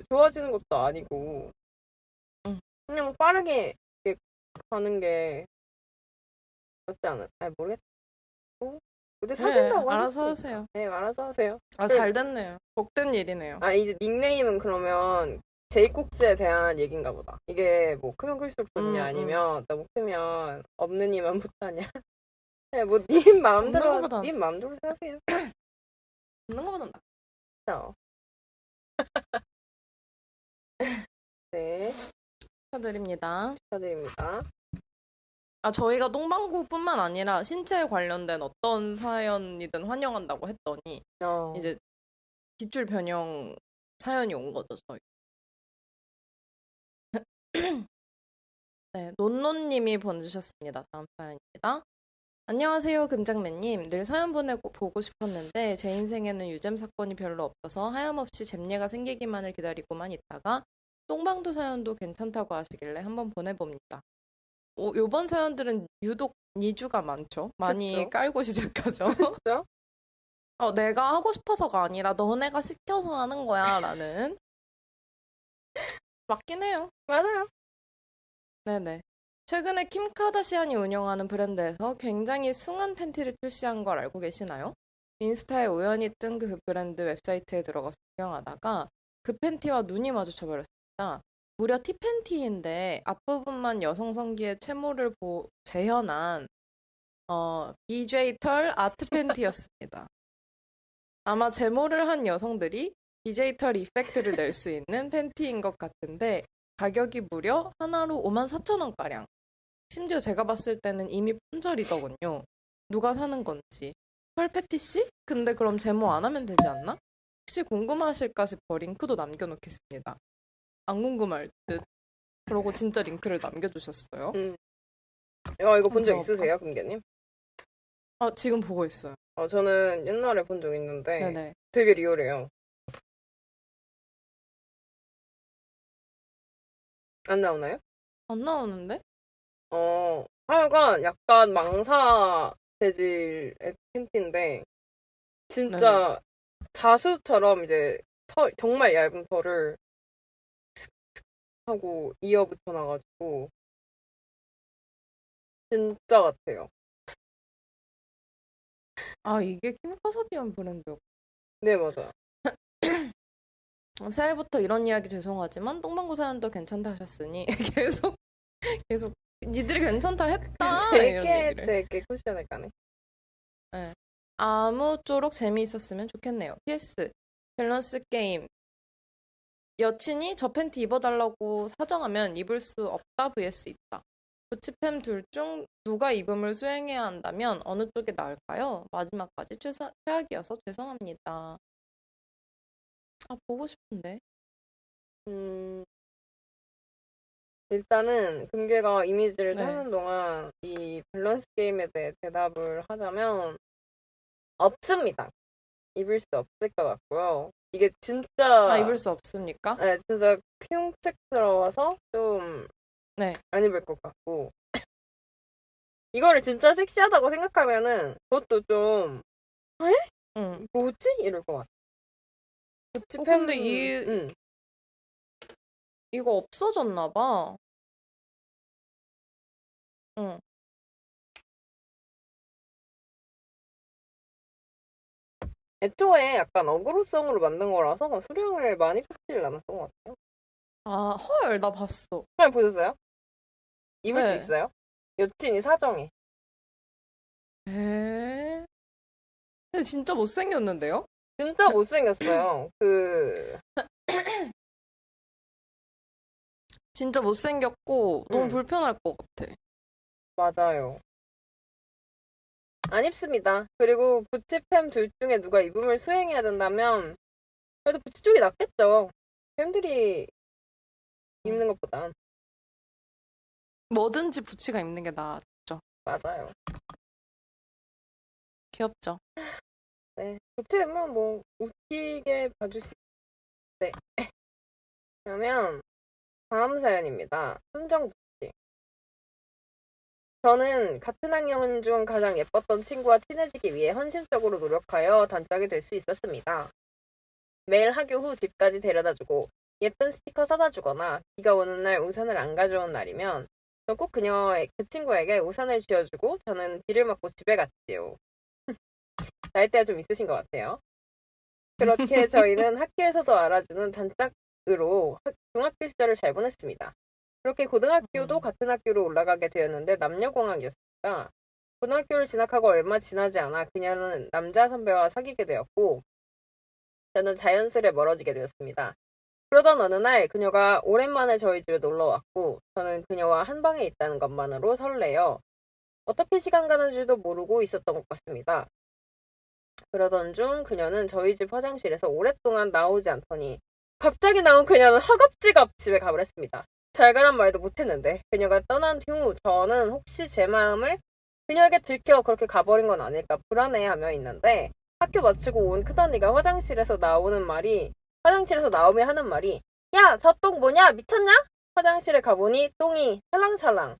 좋아지는 것도 아니고 그냥 빠르게 가는 게 맞지 않아? 모르겠다. 근데 사귄다고 알아서 하세요. 네, 알아서 하세요. 잘 됐네요. 복된 일이네요. 이제 닉네임은 그러면 제이 꼭지에 대한 얘기인가 보다. 이게 뭐 크면 클수록 좋냐 아니면 너무 크면 없는 이만 못하냐. 네, 뭐 님 마음대로 사세요. 없는 거보단 낫죠. 네. 축하드립니다. 축하드립니다. 저희가 똥방구뿐만 아니라 신체에 관련된 어떤 사연이든 환영한다고 했더니 이제 기출 변형 사연이 온 거죠, 저희. 네, 논논님이 보내주셨습니다. 다음 사연입니다. 안녕하세요, 금장맨님. 늘 사연 보고 싶었는데 제 인생에는 유잼 사건이 별로 없어서 하염없이 잼예가 생기기만을 기다리고만 있다가 똥방도 사연도 괜찮다고 하시길래 한번 보내봅니다. 요번 사연들은 유독 니주가 많죠. 많이 그쵸? 깔고 시작하죠. 그죠? 내가 하고 싶어서가 아니라 너네가 시켜서 하는 거야 라는. 맞긴 해요. 맞아요. 네네. 최근에 킴 카다시안이 운영하는 브랜드에서 굉장히 숭한 팬티를 출시한 걸 알고 계시나요? 인스타에 우연히 뜬 그 브랜드 웹사이트에 들어가서 구경하다가 그 팬티와 눈이 마주쳐버렸습니다. 무려 티팬티인데 앞부분만 여성 성기의 채모를 재현한 BJ 털 아트 팬티였습니다. 아마 제모를 한 여성들이 BJ 털 이펙트를 낼 수 있는 팬티인 것 같은데 가격이 무려 하나로 54,000원가량. 심지어 제가 봤을 때는 이미 품절이더군요. 누가 사는 건지. 털 패티시? 근데 그럼 제모 안 하면 되지 않나? 혹시 궁금하실까 싶어 링크도 남겨놓겠습니다. 안 궁금할 듯. 그러고 진짜 링크를 남겨주셨어요. 이거 본 적 들어볼까? 있으세요, 금계님? 아, 지금 보고 있어요. 저는 옛날에 본 적 있는데 네네. 되게 리얼해요. 안 나오나요? 안 나오는데? 하여간 약간 망사 재질의 팬티인데 진짜 자수처럼 이제 정말 얇은 털을 하고 이어 붙여놔가지고 진짜 같아요. 아, 이게 킴카사디안 브랜드였고. 네, 맞아요. 새해부터 이런 이야기 죄송하지만 똥방구 사연도 괜찮다 하셨으니 계속 니들이 괜찮다 했다 이런 얘기를. 되게 쿠션을 까네. 아무쪼록 재미있었으면 좋겠네요. PS 밸런스 게임. 여친이 저 팬티 입어달라고 사정하면 입을 수 없다 vs 있다. 부치팸 둘 중 누가 입음을 수행해야 한다면 어느 쪽이 나을까요? 마지막까지 최악이어서 죄송합니다. 아, 보고 싶은데. 일단은 금괴가 이미지를 네. 찾는 동안 이 밸런스 게임에 대해 대답을 하자면 없습니다. 입을 수 없을 것 같고요. 이게 진짜 입을 수 없습니까? 네, 진짜 흉측스러워서 좀 네. 안 입을 것 같고 이거를 진짜 섹시하다고 생각하면은 그것도 좀 응. 뭐지? 이럴 것 같아. 근데 이거 없어졌나 봐. 응. 애초에 약간 어그로성으로 만든 거라서 수량을 많이 뽑지를 않았던 것 같아요. 아, 헐, 나 봤어. 그냥 보셨어요? 입을 수 네. 있어요? 여친이 사정해. 에? 근데 진짜 못생겼는데요? 진짜 못생겼어요. 진짜 못생겼고 너무 불편할 것 같아. 맞아요. 안 입습니다. 그리고 부치팸 둘 중에 누가 입음을 수행해야 된다면 그래도 부치 쪽이 낫겠죠. 팸들이 입는 것보단. 뭐든지 부치가 입는 게 낫죠. 맞아요. 귀엽죠? 네. 부치면 뭐 웃기게 봐주시고. 네. 그러면 다음 사연입니다. 순정부치. 저는 같은 학년 중 가장 예뻤던 친구와 친해지기 위해 헌신적으로 노력하여 단짝이 될 수 있었습니다. 매일 학교 후 집까지 데려다주고 예쁜 스티커 사다주거나 비가 오는 날 우산을 안 가져온 날이면 저 꼭 그 친구에게 우산을 쥐어주고 저는 비를 맞고 집에 갔지요. 나이대가 좀 있으신 것 같아요. 그렇게 저희는 학교에서도 알아주는 단짝으로 중학교 시절을 잘 보냈습니다. 그렇게 고등학교도 같은 학교로 올라가게 되었는데 남녀공학이었습니다. 고등학교를 진학하고 얼마 지나지 않아 그녀는 남자 선배와 사귀게 되었고 저는 자연스레 멀어지게 되었습니다. 그러던 어느 날 그녀가 오랜만에 저희 집에 놀러왔고 저는 그녀와 한 방에 있다는 것만으로 설레어 어떻게 시간 가는 줄도 모르고 있었던 것 같습니다. 그러던 중 그녀는 저희 집 화장실에서 오랫동안 나오지 않더니 갑자기 나온 그녀는 허겁지겁 집에 가버렸습니다. 잘 가란 말도 못했는데 그녀가 떠난 후 저는 혹시 제 마음을 그녀에게 들켜 그렇게 가버린 건 아닐까 불안해하며 있는데 학교 마치고 온 큰언니가 화장실에서 나오며 하는 말이 야, 저 똥 뭐냐? 미쳤냐? 화장실에 가보니 똥이 살랑살랑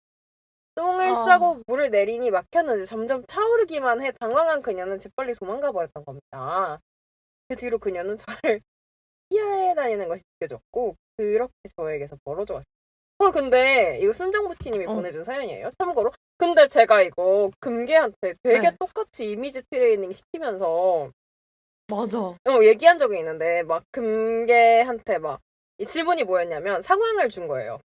똥을 싸고 물을 내리니 막혔는지 점점 차오르기만 해 당황한 그녀는 재빨리 도망가 버렸던 겁니다. 그 뒤로 그녀는 저를 피해 다니는 것이 느껴졌고 그렇게 저에게서 멀어져 왔어요. 근데 이거 순정부티님이 보내준 사연이에요. 참고로. 근데 제가 이거 금계한테 되게 똑같이 이미지 트레이닝 시키면서 맞아. 얘기한 적이 있는데 막 금계한테 막 이 질문이 뭐였냐면 상황을 준 거예요.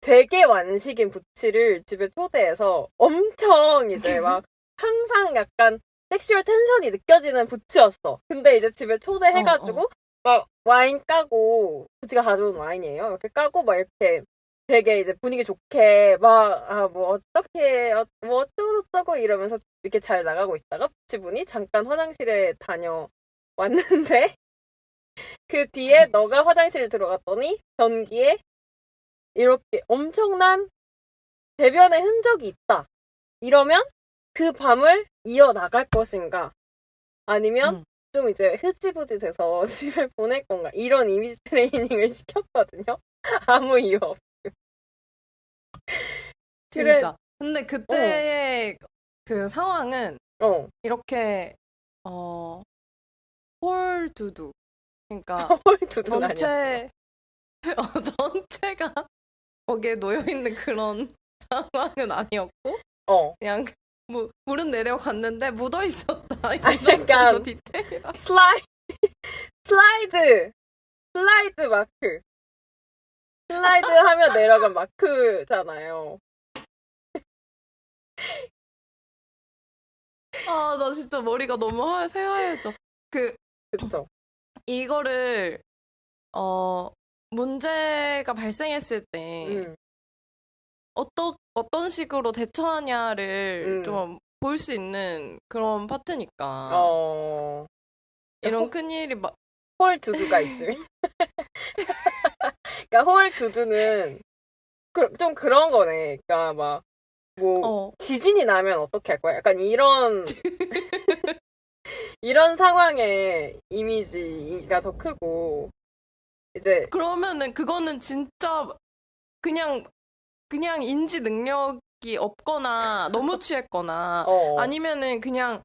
되게 완식인 부치를 집에 초대해서 엄청 이제 막 항상 약간 섹슈얼 텐션이 느껴지는 부치였어. 근데 이제 집에 초대해가지고 막 와인 까고, 지가 가져온 와인이에요. 이렇게 까고, 막 이렇게 되게 이제 분위기 좋게, 막, 뭐, 어떻게, 뭐, 어쩌고저쩌고 이러면서 이렇게 잘 나가고 있다가, 부치분이 잠깐 화장실에 다녀왔는데, 그 뒤에 너가 화장실 들어갔더니, 변기에 이렇게 엄청난 대변의 흔적이 있다. 이러면 그 밤을 이어나갈 것인가? 아니면 좀 이제 흐지부지 돼서 집에 보낼 건가? 이런 이미지 트레이닝을 시켰거든요. 아무 이유 없. 진짜. 근데 그때의 그 상황은 이렇게 홀 두두. 그러니까 홀 두두는 전체 전체가 거기에 놓여 있는 그런 상황은 아니었고 그냥 물은 내려갔는데 묻어 있었다. 이런 약간 정도 디테일. 슬라이드 마크. 슬라이드 하면 내려간 마크잖아요. 나 진짜 머리가 너무 새하얘져. 그쵸. 이거를 문제가 발생했을 때 어떤 식으로 대처하냐를 좀 볼 수 있는 그런 파트니까. 이런 큰일이 홀 두두가 있으면. 그러니까 홀 두두는 좀 그런 거네. 그러니까 막 지진이 나면 어떻게 할 거야? 약간 이런 이런 상황의 이미지가 더 크고 이제 그러면은 그거는 진짜 그냥 인지 능력이 없거나 너무 취했거나 아니면은 그냥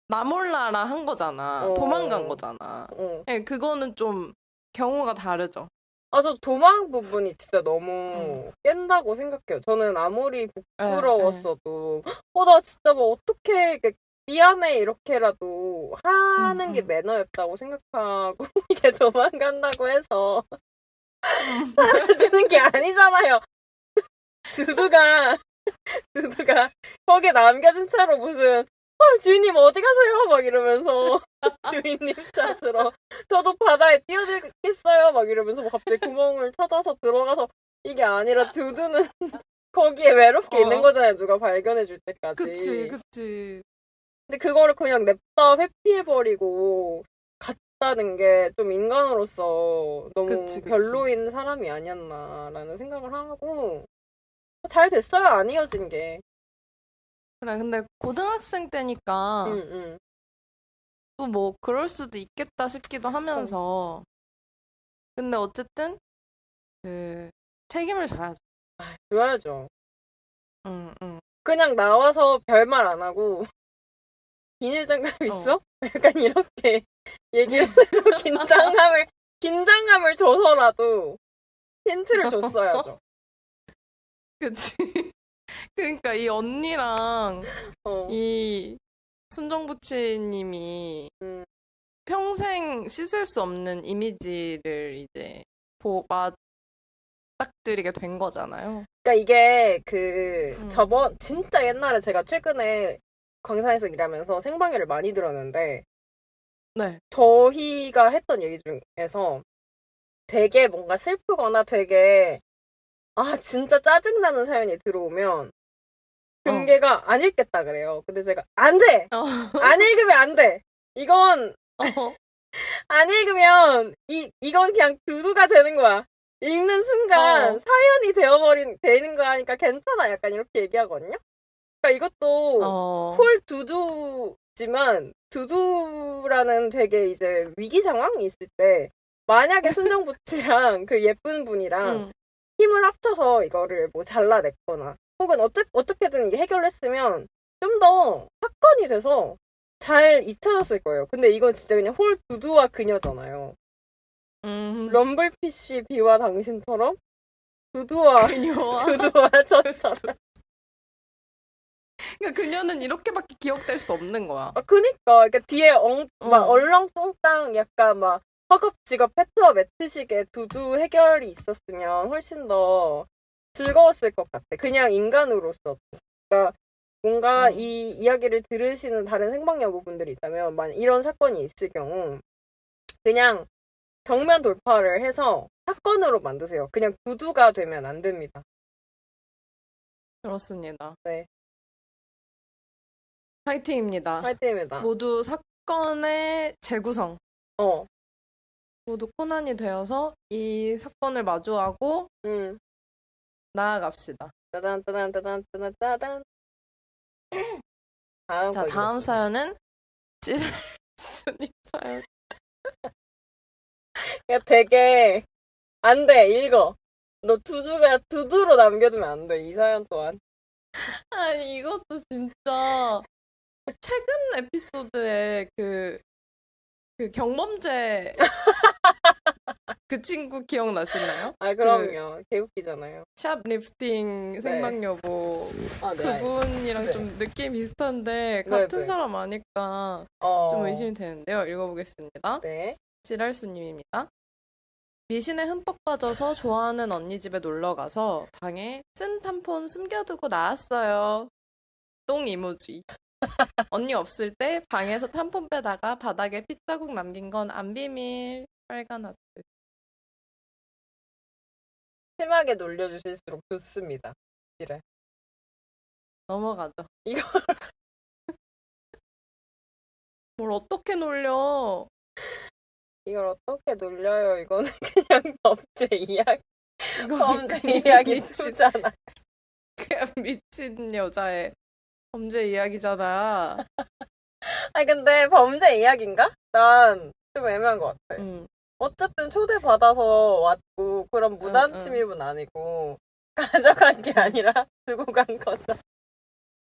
나 몰라라 한 거잖아. 도망간 거잖아. 네, 그거는 좀 경우가 다르죠. 저 도망 부분이 진짜 너무 깬다고 생각해요. 저는 아무리 부끄러웠어도 나 진짜 뭐 어떻게 미안해 이렇게라도 하는 게 매너였다고 생각하고 이게 도망간다고 해서 사라지는 게 아니잖아요. 두두가 거기에 남겨진 채로 무슨 주인님 어디 가세요? 막 이러면서 주인님 찾으러 저도 바다에 뛰어들겠어요? 막 이러면서 뭐 갑자기 구멍을 찾아서 들어가서 이게 아니라 두두는 거기에 외롭게 있는 거잖아요. 누가 발견해 줄 때까지. 그치. 근데 그거를 그냥 냅다 회피해버리고 갔다는 게 좀 인간으로서 너무 별로인 사람이 아니었나라는 생각을 하고 잘 됐어요. 안 이어진 게. 그래, 근데 고등학생 때니까 또 뭐 그럴 수도 있겠다 싶기도 하면서 근데 어쨌든 그 책임을 져야죠. 줘야죠. 그냥 나와서 별말 안 하고 비닐장갑 있어? 약간 이렇게 얘기해서 긴장감을 줘서라도 힌트를 줬어야죠. 그치. 그러니까 이 언니랑 이 순정부치님이 평생 씻을 수 없는 이미지를 이제 맞닥뜨리게 된 거잖아요. 그러니까 이게 진짜 옛날에 제가 최근에 광산에서 일하면서 생방해를 많이 들었는데 저희가 했던 얘기 중에서 되게 뭔가 슬프거나 되게 진짜 짜증나는 사연이 들어오면 금계가 안 읽겠다 그래요. 근데 제가 안 돼! 안 읽으면 안 돼! 이건 안 읽으면 이건 그냥 두두가 되는 거야. 읽는 순간 사연이 되는 거니까 괜찮아. 약간 이렇게 얘기하거든요. 그러니까 이것도 홀 두두지만 두두라는 되게 이제 위기 상황이 있을 때 만약에 순정부치랑 그 예쁜 분이랑 힘을 합쳐서 이거를 뭐 잘라냈거나 혹은 어떻게든 이게 해결했으면 좀 더 사건이 돼서 잘 잊혀졌을 거예요. 근데 이건 진짜 그냥 홀 두두와 그녀잖아요. 럼블피쉬 비와 당신처럼 두두와 첫사랑. 그러니까 그녀는 이렇게밖에 기억될 수 없는 거야. 그러니까 뒤에 막 얼렁뚱땅 약간 막 허겁지겁 패트와 매트식의 두두 해결이 있었으면 훨씬 더 즐거웠을 것 같아. 그냥 인간으로서. 그러니까 뭔가 이 이야기를 들으시는 다른 생방여고분들이 있다면 만약 이런 사건이 있을 경우 그냥 정면 돌파를 해서 사건으로 만드세요. 그냥 구두가 되면 안 됩니다. 그렇습니다. 네. 파이팅입니다. 화이팅입니다. 모두 사건의 재구성. 모두 코난이 되어서 이 사건을 마주하고 나아갑시다. 따단 따단 따단 따단 따단. 다음 자, 거 다음 읽어주세요. 사연은 찌랄스님 사연. 야, 되게 안 돼. 읽어. 너 두두로 남겨두면 안 돼. 이 사연 또한. 아니, 이것도 진짜 최근 에피소드에 그 경범죄 그 친구 기억나시나요? 아, 그럼요. 개웃기잖아요. 샵 리프팅 생방여보 아, 네. 그분이랑 네. 좀 느낌 비슷한데 네, 같은 네. 사람 아닐까 좀 의심이 되는데요. 읽어보겠습니다. 네. 지랄수님입니다. 미신에 흠뻑 빠져서 좋아하는 언니 집에 놀러 가서 방에 쓴 탐폰 숨겨두고 나왔어요. 똥 이모지. 언니 없을 때 방에서 탐폰 빼다가 바닥에 핏자국 남긴 건 안 비밀. 빨간 하트. 심하게 놀려주실수록 좋습니다. 이래. 넘어가죠. 이거 뭘 어떻게 놀려? 이걸 어떻게 놀려요? 이거는 그냥 범죄 이야기. 이거 범죄 그냥 이야기 미친, 투잖아. 그냥 미친 여자의 범죄 이야기잖아. 아니 근데 범죄 이야기인가? 난 좀 애매한 것 같아. 어쨌든 초대받아서 왔고 그럼 무단 침입은 아니고 가져간 게 아니라 두고 간 거죠.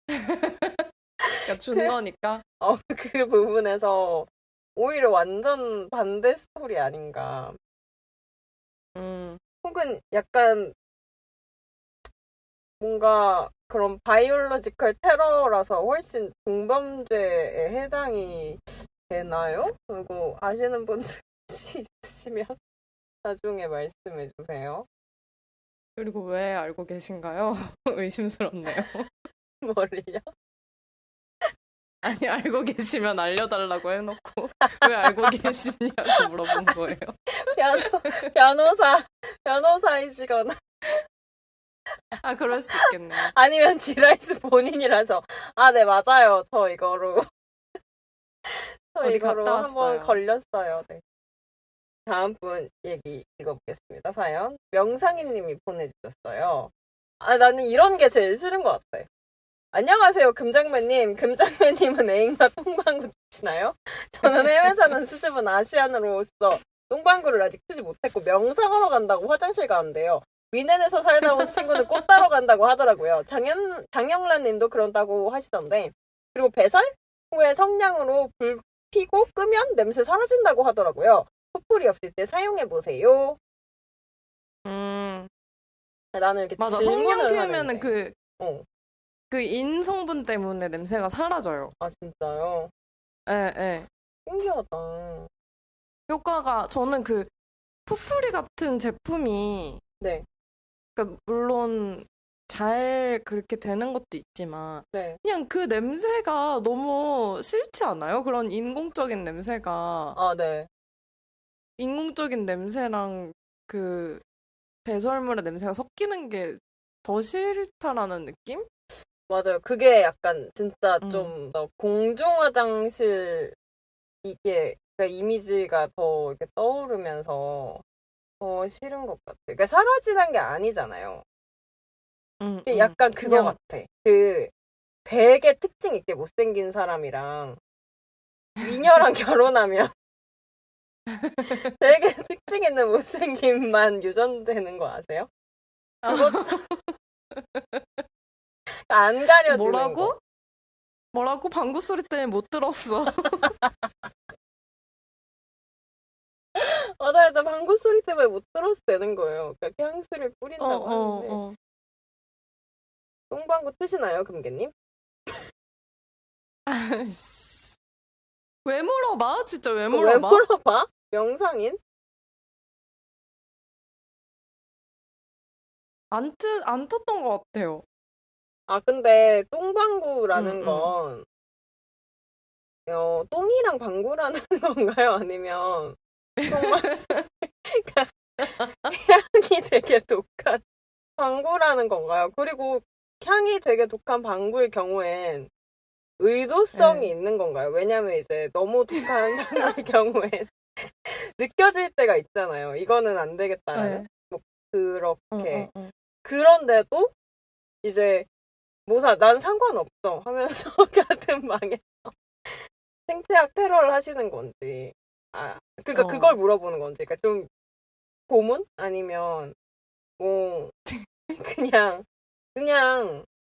그러니까 준 거니까. 그 부분에서 오히려 완전 반대 스토리 아닌가. 혹은 약간 뭔가 그런 바이올로지컬 테러라서 훨씬 중범죄에 해당이 되나요? 그리고 아시는 분들 혹시 있으시면 나중에 말씀해 주세요. 그리고 왜 알고 계신가요? 의심스럽네요. 머리요? 아니, 알고 계시면 알려달라고 해놓고 왜 알고 계시냐고 물어본 거예요. 변호사이시거나 아, 그럴 수 있겠네요. 아니면 지라이스 본인이라서 네 맞아요. 저 이거로 어디 갔다 한번 왔어요. 걸렸어요. 네. 다음 분 얘기 읽어보겠습니다. 사연 명상이님이 보내주셨어요. 나는 이런 게 제일 싫은 것 같아. 안녕하세요, 금장매님. 금장매님은 애인과 똥방구 트시나요? 저는 해외 사는 수줍은 아시안으로서 똥방구를 아직 트지 못했고 명상하러 간다고 화장실 가는데요. 위넨에서 살다 온 친구는 꽃 따러 간다고 하더라고요. 장영란님도 그런다고 하시던데. 그리고 배설 후에 성냥으로 불 피고 끄면 냄새 사라진다고 하더라고요. 풋풀이 없을 때 사용해보세요. 나는 이렇게 맞아, 질문을 성냥 피우면은 하는데. 그 인성분 때문에 냄새가 사라져요. 아, 진짜요? 예. 신기하다. 효과가, 저는 그 푸풀이 같은 제품이, 네. 그러니까 물론 잘 그렇게 되는 것도 있지만, 네. 그냥 그 냄새가 너무 싫지 않아요? 그런 인공적인 냄새가. 네. 인공적인 냄새랑 그 배설물의 냄새가 섞이는 게 더 싫다라는 느낌? 맞아요. 그게 약간 진짜 좀 더 공중화장실 이게 그러니까 이미지가 더 이렇게 떠오르면서 더 싫은 것 같아요. 그러니까 사라지는 게 아니잖아요. 이게 약간 그거 그냥... 같아. 그 되게 특징 있게 못생긴 사람이랑 미녀랑 결혼하면 되게 특징 있는 못생김만 유전되는 거 아세요? 그것처럼 안 가려지는 뭐라고? 거. 뭐라고? 방구 소리 때문에 못 들었어. 맞아요. 방구 소리 때문에 못 들어서 되는 거예요. 그러니까 향수를 뿌린다고 하는데. 똥방구 뜨시나요, 금개님? 왜 물어봐? 진짜 왜 왜 물어봐? 물어봐? 명상인? 안 떴던 것 같아요. 근데 똥방구라는 건 똥이랑 방구라는 건가요? 아니면 정말 향이 되게 독한 방구라는 건가요? 그리고 향이 되게 독한 방구일 경우엔 의도성이 네. 있는 건가요? 왜냐면 이제 너무 독한 방구일 경우엔 느껴질 때가 있잖아요. 이거는 안 되겠다라는. 네. 뭐 그렇게. 응. 그런데도 이제 난 상관없어 하면서 같은 방에서 생체학 테러를 하시는 건지. 그러니까 그걸 물어보는 건지. 그러니까 좀 고문? 아니면 뭐 그냥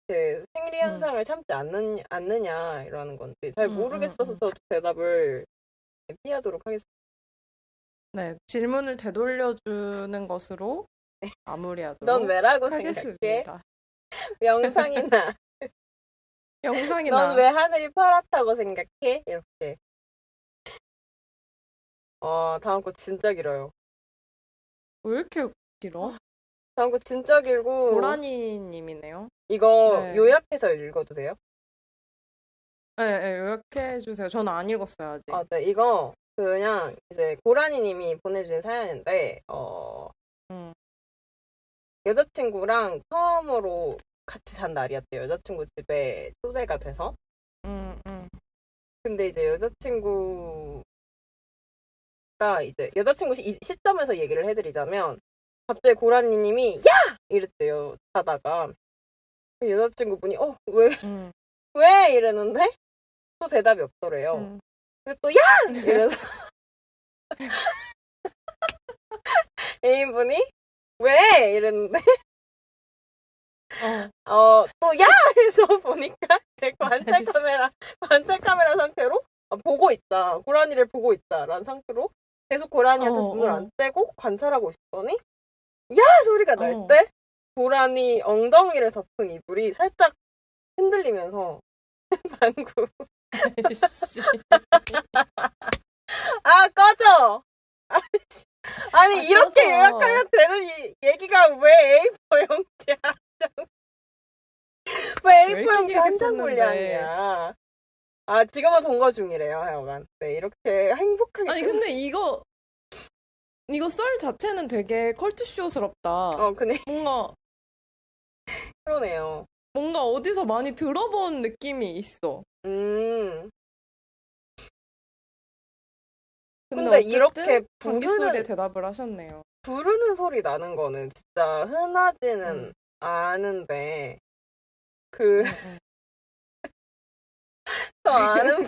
그 생리 현상을 참지 않느냐 이러는 건지 잘 모르겠어서 저도 대답을 피하도록 하겠습니다. 네, 질문을 되돌려주는 것으로 마무리하도록 넌 왜라고 생각해? 하겠습니다. 명상이나 영상이나 넌 왜 하늘이 파랗다고 생각해? 이렇게. 다음 거 진짜 길어요. 왜 이렇게 길어? 다음 거 진짜 길고 고라니님이네요. 이거 네. 요약해서 읽어도 돼요? 네, 요약해 주세요. 저는 안 읽었어요 아직. 네, 이거 그냥 이제 고라니님이 보내주신 사연인데 여자친구랑 처음으로 같이 잔 날이었대요. 여자친구 집에 초대가 돼서. 근데 이제 여자친구 시점에서 얘기를 해드리자면 갑자기 고라니님이 야! 이랬대요. 자다가 여자친구분이 왜? 이랬는데 또 대답이 없더래요. 그래서 또 야! 이래서 애인분이 왜? 이랬는데 또 야! 해서 보니까 제 관찰 카메라 상태로 보고 있다. 고라니를 보고 있다라는 상태로 계속 고라니한테 눈을 안 떼고 관찰하고 있었더니 야! 소리가 날 때 고라니 엉덩이를 덮은 이불이 살짝 흔들리면서 방구 꺼져! 아니 이렇게 꺼져. 요약하면 되는 얘기가 왜 A4 용지야? 왜 A4 용지 한 장 분량이야? 지금은 동거 중이래요, 하여간. 네, 이렇게 행복하게. 아니, 근데 이거 썰 자체는 되게 컬투쇼스럽다. 근데. 뭔가. 그러네요. 뭔가 어디서 많이 들어본 느낌이 있어. 근데 이렇게 방귀소리에 대답을 하셨네요. 부르는 소리 나는 거는 진짜 흔하지는 않은데, 저 아는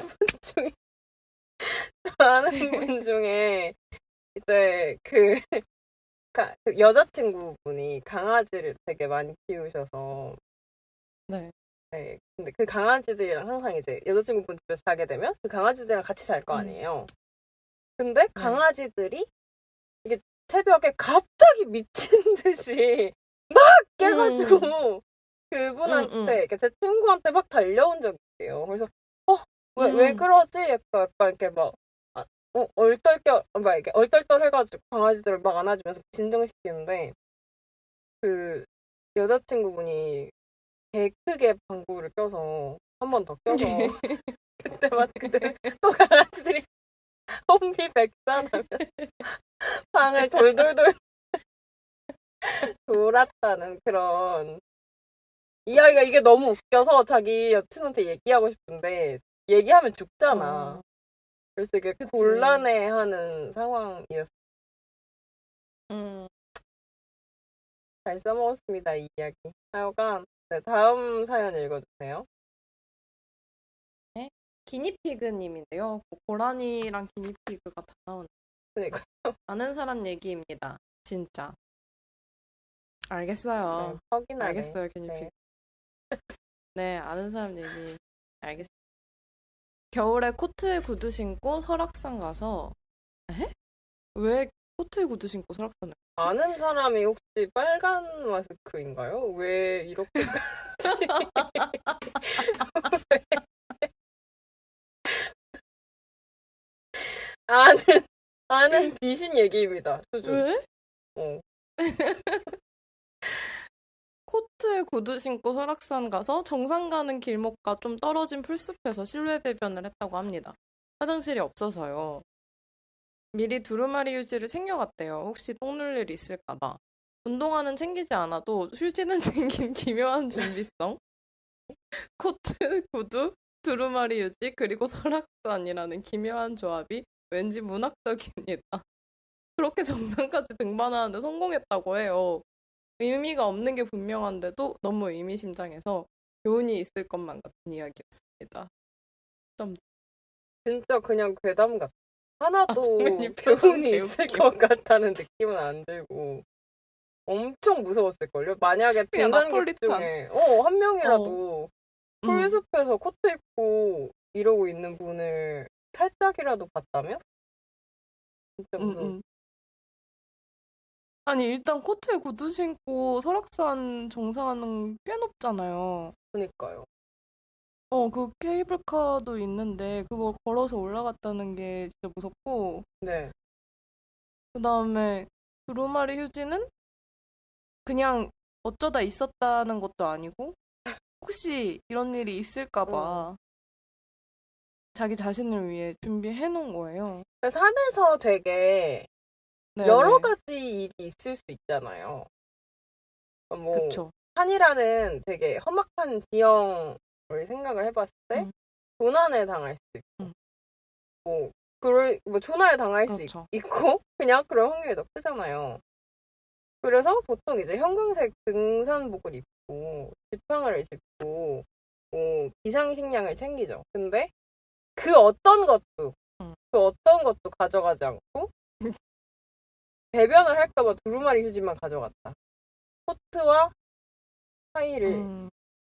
분 중에, 이제 그 여자친구분이 강아지를 되게 많이 키우셔서, 네. 네. 근데 그 강아지들이랑 항상 이제 여자친구분 집에서 자게 되면 그 강아지들이랑 같이 잘 거 아니에요. 근데 강아지들이 이게 새벽에 갑자기 미친 듯이 막 깨가지고 그분한테, 제 친구한테 막 달려온 적이 있어요. 그래서 왜 그러지? 약간 이렇게 막 이렇게 얼떨떨 해가지고 강아지들을 막 안아주면서 진정시키는데 그 여자친구분이 개 크게 방구를 껴서 한 번 더 껴서 그때 또 강아지들이 혼비백산하면 방을 돌돌돌 돌았다는 그런 이야기가 이게 너무 웃겨서 자기 여친한테 얘기하고 싶은데 얘기하면 죽잖아. 그래서 이게 그치. 곤란해하는 상황이었어. 잘 써먹었습니다, 이 이야기. 하여간 네, 다음 사연 읽어주세요. 네? 기니피그님인데요. 고라니랑 기니피그가 다 나오는. 그러니까 아는 사람 얘기입니다. 진짜. 알겠어요. 네, 확인하네. 알겠어요, 기니피그. 네, 아는 사람 얘기 알겠어요. 겨울에 코트에 구두 신고 설악산 가서 왜 코트에 구두 신고 설악산을 갔지? 아는 사람이 혹시 빨간 마스크인가요? 왜 이렇게까지 아는 귀신 얘기입니다. 수준. 왜? 코트에 구두 신고 설악산 가서 정상 가는 길목과 좀 떨어진 풀숲에서 실외 배변을 했다고 합니다. 화장실이 없어서요. 미리 두루마리 휴지를 챙겨갔대요. 혹시 똥 눌 일 있을까봐. 운동화는 챙기지 않아도 휴지는 챙긴 기묘한 준비성. 코트, 구두, 두루마리 휴지, 그리고 설악산이라는 기묘한 조합이 왠지 문학적입니다. 그렇게 정상까지 등반하는데 성공했다고 해요. 의미가 없는 게 분명한데도 너무 의미심장해서 교훈이 있을 것만 같은 이야기였습니다. 점. 진짜 그냥 괴담 같아. 하나도 선배님 표정 교훈이 있을 개웃김. 것 같다는 느낌은 안 들고 엄청 무서웠을걸요? 만약에 그냥 등산객 나폴리탄. 중에 한 명이라도 풀숲에서 코트 입고 이러고 있는 분을 살짝이라도 봤다면? 진짜 무서워. 아니 일단 코트에 구두 신고 설악산 정상하는 꽤 높잖아요. 그니까요. 그 케이블카도 있는데 그거 걸어서 올라갔다는 게 진짜 무섭고 네. 그다음에 두루마리 휴지는 그냥 어쩌다 있었다는 것도 아니고 혹시 이런 일이 있을까 봐 자기 자신을 위해 준비해 놓은 거예요. 산에서 되게 네네. 여러 가지 일이 있을 수 있잖아요. 뭐 그쵸. 산이라는 되게 험악한 지형을 생각을 해봤을 때 조난을 당할 수도 있고 뭐 조난을 당할 수 그렇죠. 있고 그냥 그럴 확률이 더 크잖아요. 그래서 보통 이제 형광색 등산복을 입고 지팡이를 짚고 비상식량을 챙기죠. 근데 그 어떤 것도 가져가지 않고 배변을 할까봐 두루마리 휴지만 가져갔다. 코트와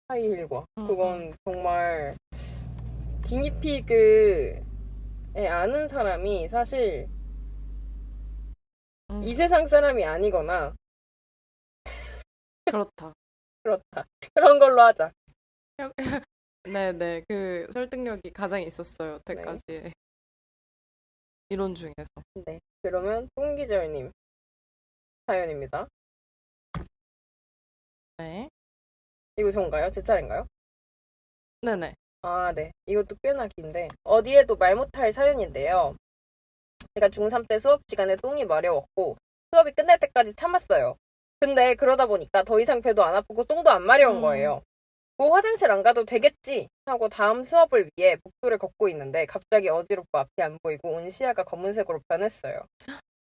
하이힐과 그건 정말 기니피그에 아는 사람이 사실 이 세상 사람이 아니거나 그렇다. 그렇다. 그런 걸로 하자. 네네. 그 설득력이 가장 있었어요. 여태까지의 이론 중에서. 네. 그러면 똥기절님 사연입니다. 네. 이거 전가요? 제 차례인가요? 네네. 아, 네. 이것도 꽤나 긴데 어디에도 말 못할 사연인데요. 제가 중3 때 수업 시간에 똥이 마려웠고 수업이 끝날 때까지 참았어요. 근데 그러다 보니까 더 이상 배도 안 아프고 똥도 안 마려운 거예요. 뭐 화장실 안 가도 되겠지 하고 다음 수업을 위해 복도를 걷고 있는데 갑자기 어지럽고 앞이 안 보이고 온 시야가 검은색으로 변했어요.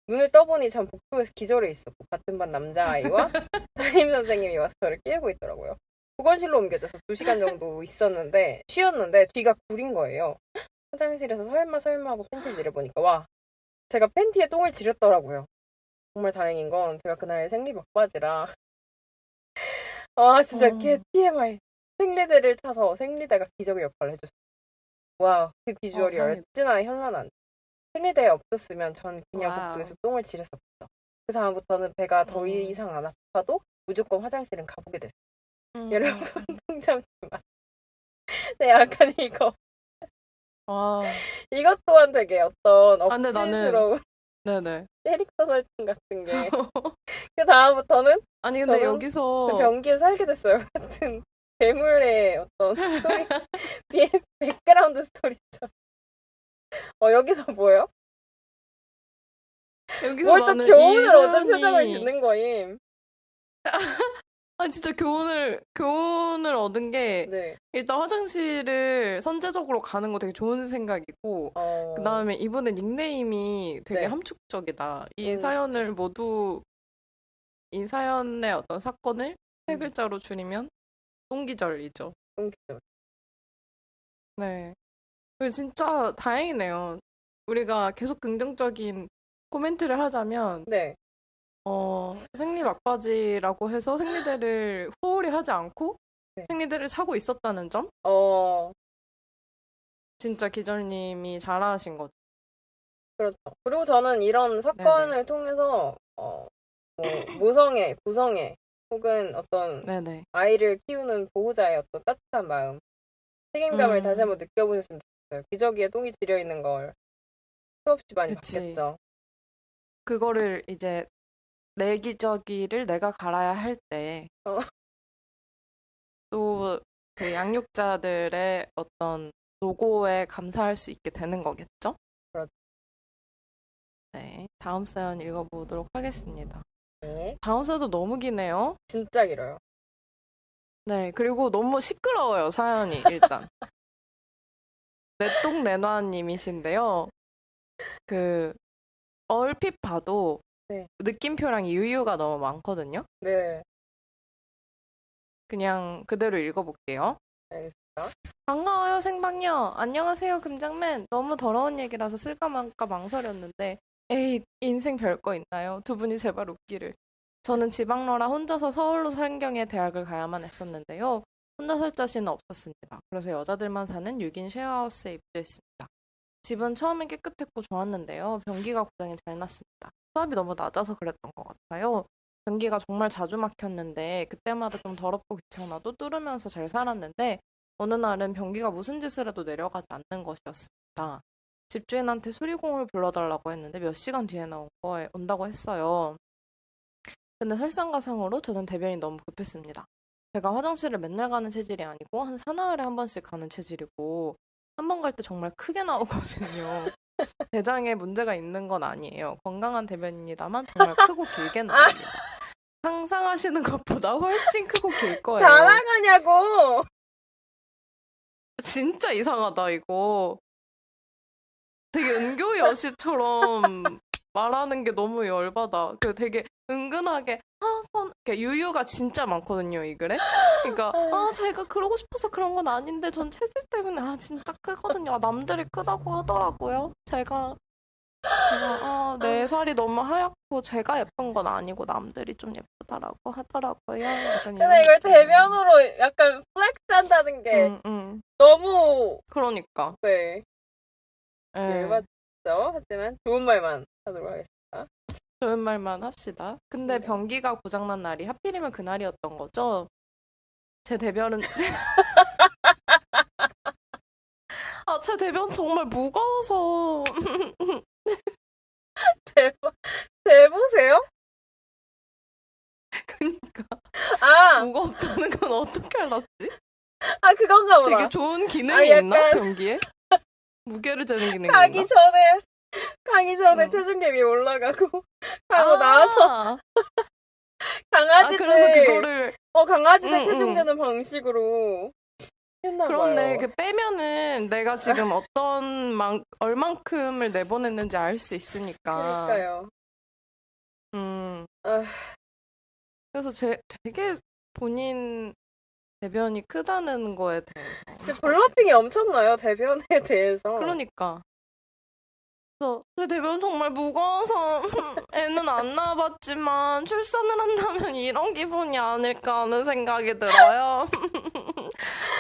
눈을 떠보니 전 복도에서 기절해 있었고 같은 반 남자아이와 담임선생님이 와서 저를 깨우고 있더라고요. 보건실로 옮겨져서 2시간 정도 쉬었는데 뒤가 구린 거예요. 화장실에서 설마 하고 팬티를 내려보니까 와, 제가 팬티에 똥을 지렸더라고요. 정말 다행인 건 제가 그날 생리 막바지라 진짜 개 TMI. 생리대를 타서 생리대가 기적의 역할을 해줬어요. 와, 그 비주얼이 다행이다. 어찌나 현란한. 생리대에 없었으면 전 그냥 와우. 복도에서 똥을 지렸었죠. 그 다음부터는 배가 더 이상 안 아파도 무조건 화장실은 가보게 됐어요. 여러분 똥 잠시만. 네, 약간 이거. 와. 이것 또한 되게 어떤 근데 억지스러운 네네. 캐릭터 설정 같은 게. 그 다음부터는 아니 근데 저는 여기서 변기에 살게 됐어요. 같은 괴물의 어떤 스토리, 백그라운드 스토리죠. 여기서 뭐예요? 뭘 또 나는 이 교훈을 얻은 사연이 표정을 짓는 거임. 진짜 교훈을 얻은 게 네. 일단 화장실을 선제적으로 가는 거 되게 좋은 생각이고 그다음에 이분의 닉네임이 되게 네. 함축적이다. 이 진짜. 사연을 모두 이 사연의 어떤 사건을 세 글자로 줄이면 똥기절이죠. 똥기절. 네. 그리고 진짜 다행이네요. 우리가 계속 긍정적인 코멘트를 하자면 네. 생리 막바지라고 해서 생리대를 후홀히 하지 않고 네. 생리대를 차고 있었다는 점? 진짜 기절님이 잘하신 거죠. 그렇죠. 그리고 저는 이런 사건을 통해서 모성애, 부성애 혹은 어떤 네네. 아이를 키우는 보호자의 어떤 따뜻한 마음, 책임감을 다시 한번 느껴보셨으면 좋겠어요. 기저귀에 똥이 지려 있는 걸 수없이 많이 그치. 봤겠죠. 그거를 이제 내 기저귀를 내가 갈아야 할 때 또 그 양육자들의 어떤 노고에 감사할 수 있게 되는 거겠죠? 그렇죠. 네, 다음 사연 읽어보도록 하겠습니다. 네. 다음 사연도 너무 기네요. 진짜 길어요. 네, 그리고 너무 시끄러워요, 사연이, 일단. 내똥내놔님이신데요. 얼핏 봐도 네. 느낌표랑 유유가 너무 많거든요. 네. 그냥 그대로 읽어볼게요. 알겠습니다. 반가워요, 생방요. 안녕하세요, 금장맨. 너무 더러운 얘기라서 쓸까 말까 망설였는데 에이, 인생 별거 있나요? 두 분이 제발 웃기를. 저는 지방러라 혼자서 서울로 상경에 대학을 가야만 했었는데요. 혼자 살 자신은 없었습니다. 그래서 여자들만 사는 6인 쉐어하우스에 입주했습니다. 집은 처음엔 깨끗했고 좋았는데요. 변기가 고장이 잘 났습니다. 수압이 너무 낮아서 그랬던 것 같아요. 변기가 정말 자주 막혔는데 그때마다 좀 더럽고 귀찮아도 뚫으면서 잘 살았는데 어느 날은 변기가 무슨 짓을 해도 내려가지 않는 것이었습니다. 집주인한테 수리공을 불러달라고 했는데 몇 시간 뒤에 온다고 했어요. 근데 설상가상으로 저는 대변이 너무 급했습니다. 제가 화장실을 맨날 가는 체질이 아니고 한 사나흘에 한 번씩 가는 체질이고 한 번 갈 때 정말 크게 나오거든요. 대장에 문제가 있는 건 아니에요. 건강한 대변입니다만 정말 크고 길게 나옵니다. 상상하시는 것보다 훨씬 크고 길 거예요. 자랑하냐고! 진짜 이상하다 이거. 되게 은교 여시처럼 말하는 게 너무 열받아. 되게 은근하게 이렇게 유유가 진짜 많거든요 이 글에. 그러니까 제가 그러고 싶어서 그런 건 아닌데 전 체질 때문에 진짜 크거든요. 남들이 크다고 하더라고요. 제가 내 살이 너무 하얗고 제가 예쁜 건 아니고 남들이 좀 예쁘다라고 하더라고요. 약간 근데 이걸 대변으로 약간 플렉스 한다는 게 너무 그러니까 네. 예. 열받죠. 하지만 좋은 말만 하도록 하겠습니다. 좋은 말만 합시다. 근데 변기가 고장난 날이 하필이면 그날이었던 거죠. 제 대변은 제 대변 정말 무거워서 대보세요? 그니까 아, 무겁다는 건 어떻게 알았지? 그건가 보다. 되게 좋은 기능이 약간 있나 변기에? 무게를 재는 기능이 가기 있나? 전에 체중계 위에 올라가고 하고 나와서 강아지들 그래서 그거를 강아지들 체중 재는 방식으로 했나 봐요. 그런데 빼면은 내가 지금 얼만큼을 내보냈는지 알 수 있으니까. 그러니까요. 그래서 되게 본인 대변이 크다는 거에 대해서. 블러핑이 엄청나요, 대변에 대해서. 그러니까. 그래서 제 대변 정말 무거워서 애는 안 낳아봤지만 출산을 한다면 이런 기분이 아닐까 하는 생각이 들어요.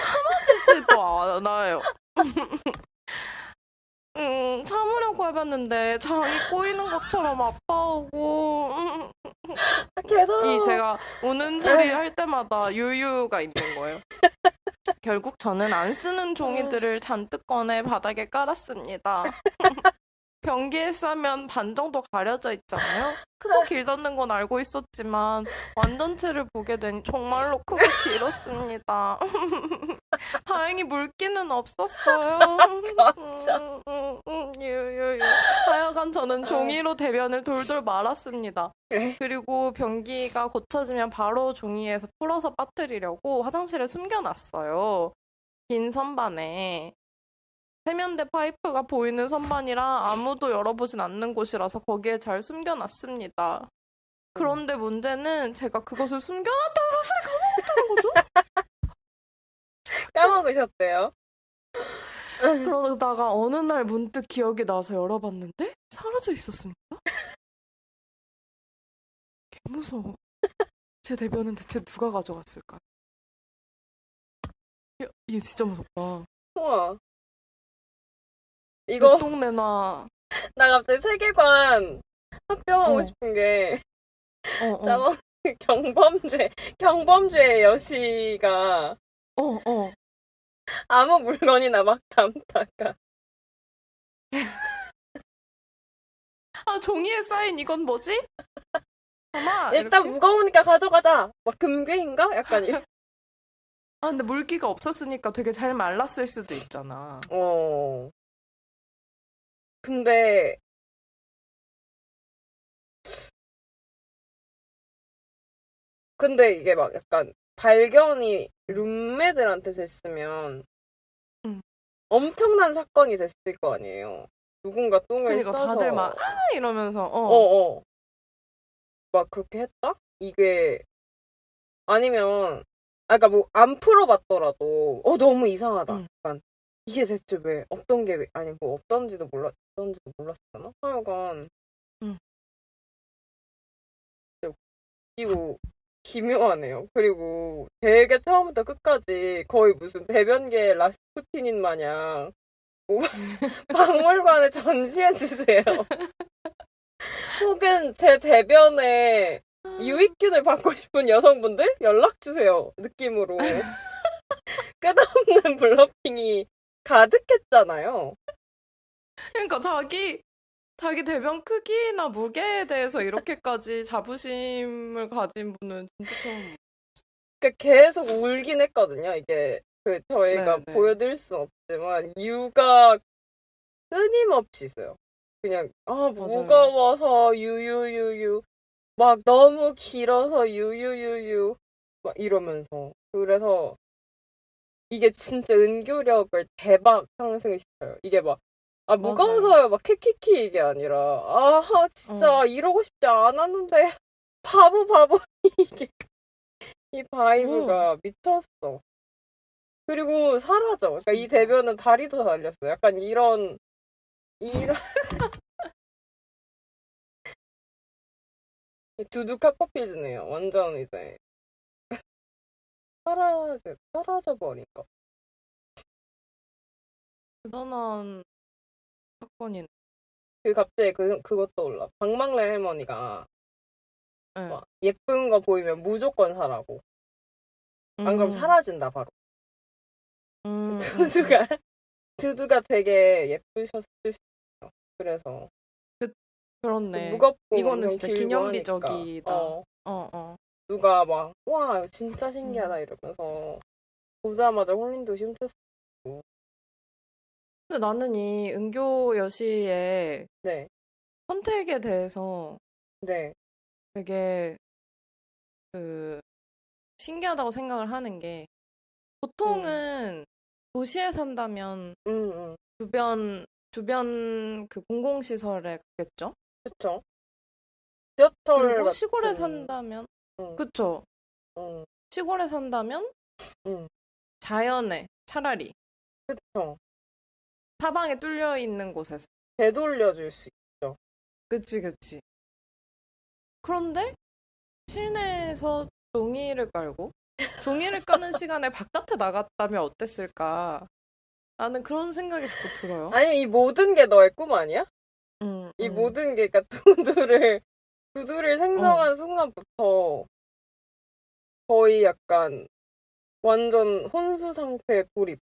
참아지지도 않아요. 참으려고 해봤는데 장이 꼬이는 것처럼 아파오고 계속 제가 우는 소리 할 때마다 유유가 있는 거예요. 결국 저는 안 쓰는 종이들을 잔뜩 꺼내 바닥에 깔았습니다. 변기에 싸면 반 정도 가려져 있잖아요. 크고 길다는 건 알고 있었지만 완전체를 보게 되니 정말로 크고 길었습니다. 다행히 물기는 없었어요. 유유유. 하여간 저는 종이로 대변을 돌돌 말았습니다. 그리고 변기가 고쳐지면 바로 종이에서 풀어서 빠뜨리려고 화장실에 숨겨놨어요. 빈 선반에. 세면대 파이프가 보이는 선반이라 아무도 열어보진 않는 곳이라서 거기에 잘 숨겨놨습니다. 그런데 문제는 제가 그것을 숨겨놨다는 사실을 까먹었다는 거죠? 까먹으셨대요. 그러다가 어느 날 문득 기억이 나서 열어봤는데 사라져 있었습니다. 개무서워. 제 대변은 대체 누가 가져갔을까? 이게 진짜 무섭다. 우와. 이거 똥내놔. 나 갑자기 세계관 합병하고 싶은 게 저번 경범죄의 여시가 아무 물건이나 막 담다가 종이에 쌓인 이건 뭐지? 아마 일단 이렇게? 무거우니까 가져가자. 막 금괴인가? 약간 이런. 근데 물기가 없었으니까 되게 잘 말랐을 수도 있잖아. 근데 근데 이게 막 약간 발견이 룸메들한테 됐으면 응. 엄청난 사건이 됐을 거 아니에요. 누군가 똥을 그러니까 싸서 다들 막 이러면서 막 그렇게 했다? 이게 아니면 그러니까 뭐 안 풀어봤더라도 너무 이상하다. 응. 약간 이게 대체 왜 없던 게 아니 뭐 없던지도 몰랐잖아. 하여간 응. 웃기고 기묘하네요. 그리고 되게 처음부터 끝까지 거의 무슨 대변계 라스푸틴인 마냥 뭐 박물관에 전시해주세요. 혹은 제 대변에 유익균을 받고 싶은 여성분들 연락주세요. 느낌으로. 끝없는 블러핑이 가득했잖아요. 그러니까 자기 대변 크기나 무게에 대해서 이렇게까지 자부심을 가진 분은 진짜 처음. 그러니까 계속 울긴 했거든요. 이게 저희가 네, 네. 보여드릴 수는 없지만 유가 끊임없이 있어요. 그냥 맞아요. 무거워서 유유유유 막 너무 길어서 유유유유 막 이러면서 그래서 이게 진짜 은교력을 대박 상승시켜요. 이게 막 무거워서요 막 키키키 이게 아니라 진짜 이러고 싶지 않았는데 바보 이게 이 바이브가 미쳤어. 그리고 사라져. 그러니까 이 대변은 다리도 달렸어. 약간 이런 두두 카퍼필즈네요. 완전 이제 사라져 버린 거. 대단한 사건이네. 갑자기 그것도 올라. 박망래 할머니가 네. 막 예쁜 거 보이면 무조건 사라고. 안 그럼 사라진다 바로. 두두가 되게 예쁘셨을 수 있어요. 그래서 그렇네. 무겁고 이거는 엄청 진짜 길고 기념비적이다. 하니까. 누가 막 와 진짜 신기하다 이러면서 보자마자 홀린 듯이 훔쳤어. 근데 나는 이 은교 여시의 네, 선택에 대해서 네, 되게 신기하다고 생각을 하는 게 보통은 도시에 산다면 주변 그 공공시설에 가겠죠? 그쵸. 지하철 그리고 같은. 시골에 산다면 그쵸? 시골에 산다면 자연에 차라리 그쵸. 사방에 뚫려 있는 곳에서 되돌려줄 수 있죠. 그치. 그런데 실내에서 종이를 깔고 종이를 까는 시간에 바깥에 나갔다면 어땠을까? 나는 그런 생각이 자꾸 들어요. 아니 이 모든 게 너의 꿈 아니야? 이 모든 게 그러니까 두두를 생성한 순간부터 거의 약간 완전 혼수 상태에 돌입.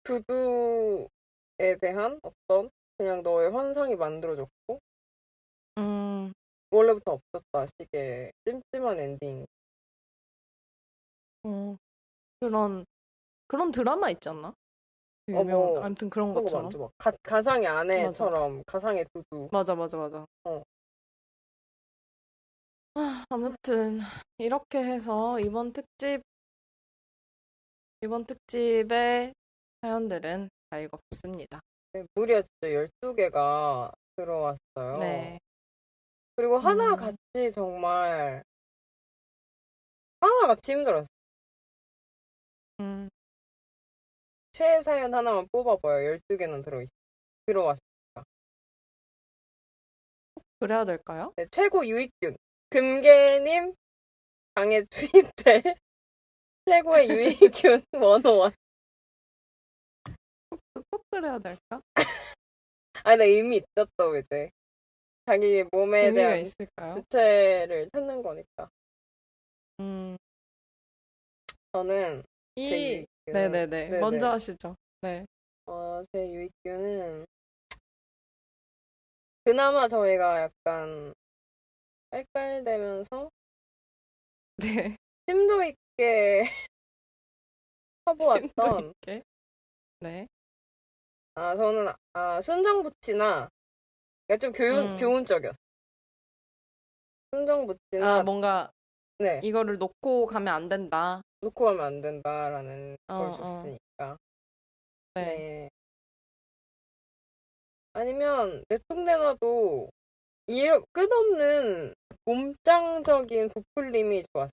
두두에 대한 어떤 그냥 너의 환상이 만들어졌고 원래부터 없었다 식의 찜찜한 엔딩. 그런 드라마 있지 않나? 아무튼 그런 그런 거 것처럼. 많죠. 막 가상의 아내처럼 가상의 두두. 맞아. 아무튼 이렇게 해서 이번 특집의 사연들은 다 읽어봤습니다. 네, 무려 진짜 12개가 들어왔어요. 네. 그리고 하나같이 정말 하나같이 힘들었어요. 최애 사연 하나만 뽑아봐요. 12개는 들어왔으니까. 그래야 될까요? 네, 최고 유익균. 금계님 방에 투입될 최고의 유익균 101. 꼭 그래야 될까? 아니, 근데 의미 있죠, 또 이제. 자기 몸에 의미가 대한 있을까요? 주체를 찾는 거니까. 저는 제 유익균은 네네네. 먼저 하시죠. 네. 제 유익균은 그나마 저희가 약간 깔깔대면서 네. 심도 있게 쳐보았던 있게. 네. 저는 순정부치나 좀 교훈적이었어요. 순정부지나 뭔가 네, 이거를 놓고 가면 안 된다. 놓고 가면 안 된다라는 어, 걸 어. 줬으니까. 네. 네. 아니면 내통내놔도 끝없는 몸짱적인 부풀림이 좋았어.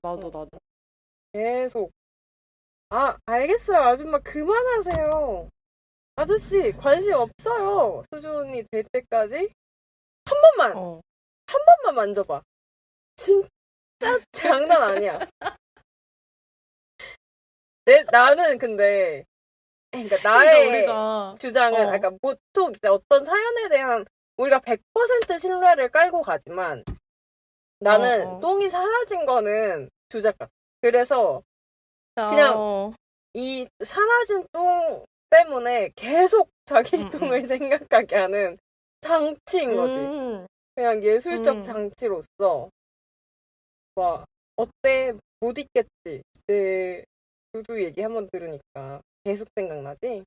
나도. 계속. 아, 알겠어요. 아줌마 그만하세요. 아저씨 관심 없어요. 수준이 될 때까지 한 어. 번만 만져봐. 진짜 장난 아니야. 나는 근데 그러니까 나의 그러니까 우리가 주장은 그러니까 보통 이제 어떤 사연에 대한 우리가 100% 신뢰를 깔고 가지만 나는 똥이 사라진 거는 주작 같아. 그래서 그냥 이 사라진 똥 때문에 계속 자기 똥을 생각하게 하는 장치인 거지. 그냥 예술적 장치로서 막 어때? 못 있겠지. 내 두두 얘기 한번 들으니까 계속 생각나지?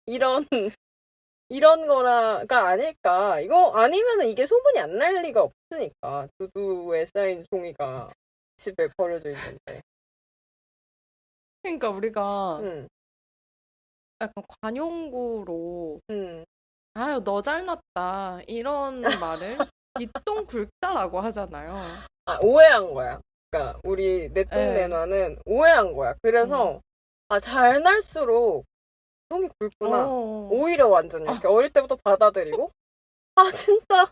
이런 이런 거라가 아닐까. 이거 아니면은 이게 소문이 안 날 리가 없으니까. 두두에 쌓인 종이가 집에 버려져 있는데. 그러니까 우리가 응, 약간 관용구로 응. 아유 너 잘났다 이런 말을 니똥 굵다라고 하잖아요. 아, 오해한 거야. 그러니까 우리 내똥 네. 내놔는 오해한 거야. 그래서 아, 잘 날수록 똥이 굵구나. 오히려 완전 이렇게 어릴 때부터 받아들이고 아, 진짜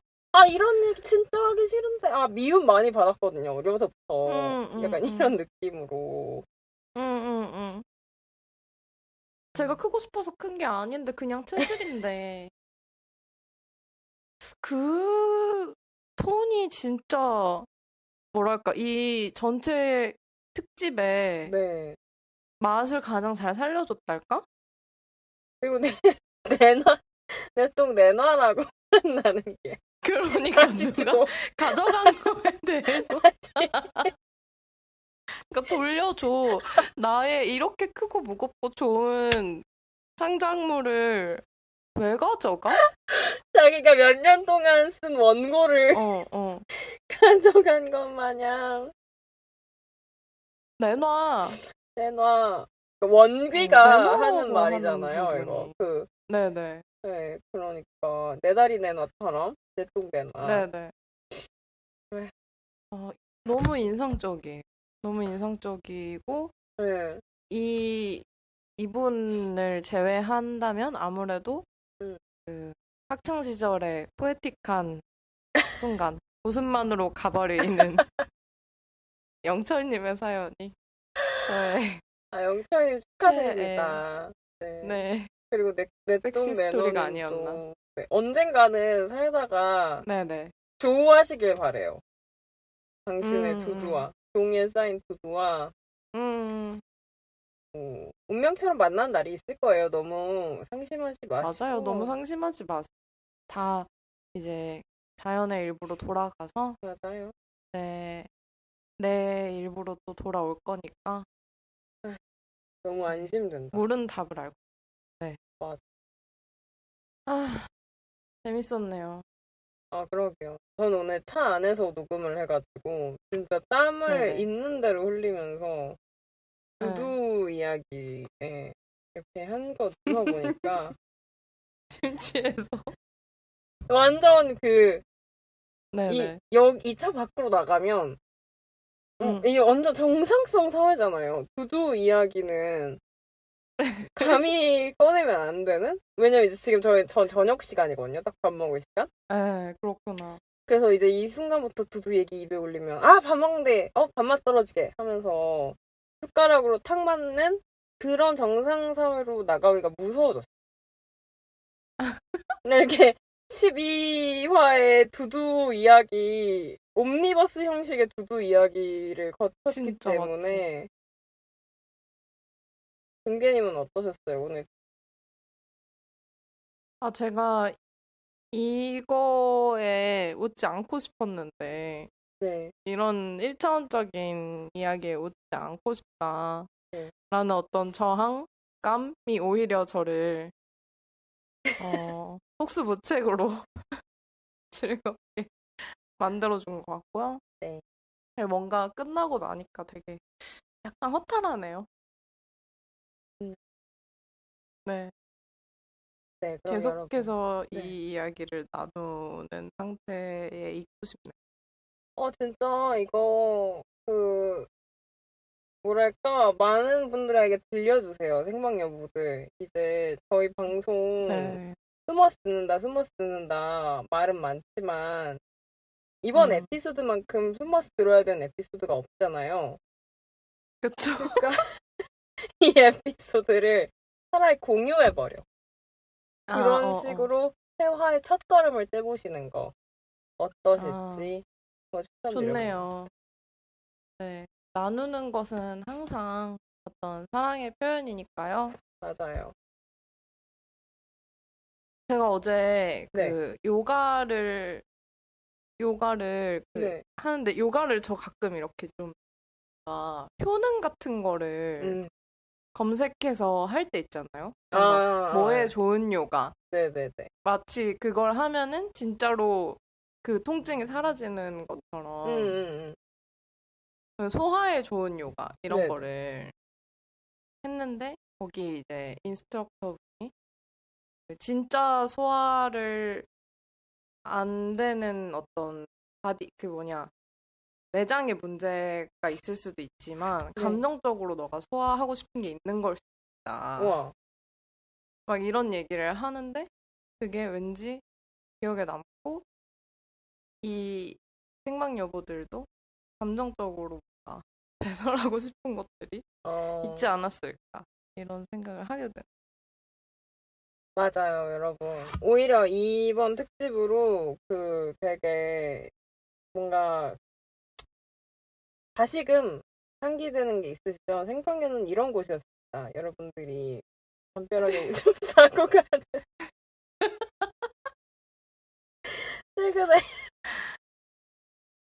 이런 얘기 진짜 하기 싫은데 미움 많이 받았거든요. 어려서부터 약간 이런 느낌으로. 제가 크고 싶어서 큰 게 아닌데 그냥 체질인데 그 톤이 진짜 뭐랄까 이 전체 특집의 네. 맛을 가장 잘 살려줬달까? 그리고 내 똥 내놔라고 한다는 게. 그러니까 다시 누가 줘. 가져간 거에 대해서 그러니까 돌려줘. 나의 이렇게 크고 무겁고 좋은 창작물을 왜 가져가? 자기가 몇 년 동안 쓴 원고를 가져간 것 마냥 내놔. 내놔. 원귀가 내놔라고 하는 말이잖아요, 하는 이거. 분들이. 네네. 네, 그러니까 내 다리 내놔처럼 내 똥 내놔. 네네. 왜? 너무 인상적이에요. 너무 인상적이고 네. 이분을 제외한다면 아무래도 음. 그 학창 시절의 포에틱한 순간 웃음만으로 가버리는 영철님의 사연이 저의 영철님 축하드립니다. 네. 네. 그리고 내 똥 섹시 스토리가 내놓는 아니었나. 또 네, 언젠가는 살다가 네네. 좋아하시길 바래요. 당신의 두두와 종이에 쌓인 두두와 운명처럼 만난 날이 있을 거예요. 너무 상심하지 마시고. 맞아요. 너무 상심하지 마세요. 다 이제 자연의 일부로 돌아가서 맞아요. 내 일부로 또 돌아올 거니까 너무 안심된다. 물은 답을 알고. 네. 맞아. 재밌었네요. 그러게요. 전 오늘 차 안에서 녹음을 해가지고 진짜 땀을 네네. 있는 대로 흘리면서 두두 이야기에 이렇게 한 거 들어보니까 심취해서. 완전 네네. 이 차 밖으로 나가면 이게 완전 정상성 사회잖아요. 두두 이야기는 감히 꺼내면 안 되는? 왜냐면 이제 지금 전 저녁 시간이거든요. 딱 밥 먹을 시간. 네, 그렇구나. 그래서 이제 이 순간부터 두두 얘기 입에 올리면 밥 먹는데 밥맛 떨어지게 하면서 숟가락으로 탁 맞는 그런 정상 사회로 나가기가 무서워졌어. 이렇게 12화의 두두 이야기, 옴니버스 형식의 두두 이야기를 거쳤기 진짜 때문에 금계님은 어떠셨어요, 오늘? 제가 이거에 웃지 않고 싶었는데 네. 이런 1차원적인 이야기에 웃지 않고 싶다라는 네. 어떤 저항감이 오히려 저를 속수무책으로 즐겁게 만들어준 것 같고요. 네. 뭔가 끝나고 나니까 되게 약간 허탈하네요. 음. 네. 네, 그럼 여러분. 계속해서 네. 이 이야기를 나누는 상태에 있고 싶네요. 진짜 이거 뭐랄까 많은 분들에게 들려주세요. 생방여부들. 이제 저희 방송 네. 숨어서 듣는다 말은 많지만 이번 에피소드만큼 숨어서 들어야 되는 에피소드가 없잖아요. 그쵸. 그러니까 이 에피소드를 차라리 공유해버려. 그런 식으로 회화의 첫걸음을 떼보시는 거 어떠실지 추천드려요. 좋네요. 네. 나누는 것은 항상 어떤 사랑의 표현이니까요. 맞아요. 제가 어제 네. 그 요가를 네. 하는데 요가를 저 가끔 이렇게 좀 효능 같은 거를 검색해서 할 때 있잖아요. 뭔가 뭐에 좋은 요가. 네네네. 마치 그걸 하면은 진짜로 그 통증이 사라지는 것처럼 소화에 좋은 요가 이런 네네. 거를 했는데 거기 이제 인스트럭터분이 진짜 소화를 안 되는 어떤 내장에 문제가 있을 수도 있지만 감정적으로 너가 소화하고 싶은 게 있는 걸 수도 있다. 우와. 막 이런 얘기를 하는데 그게 왠지 기억에 남고 이 생방 여보들도 감정적으로 뭔가 배설하고 싶은 것들이 있지 않았을까 이런 생각을 하게 돼요. 맞아요, 여러분. 오히려 이번 특집으로 되게 뭔가 다시금 상기되는 게 있으시죠? 생방에는 이런 곳이었습니다. 여러분들이 담벼락에 우주 사고 가는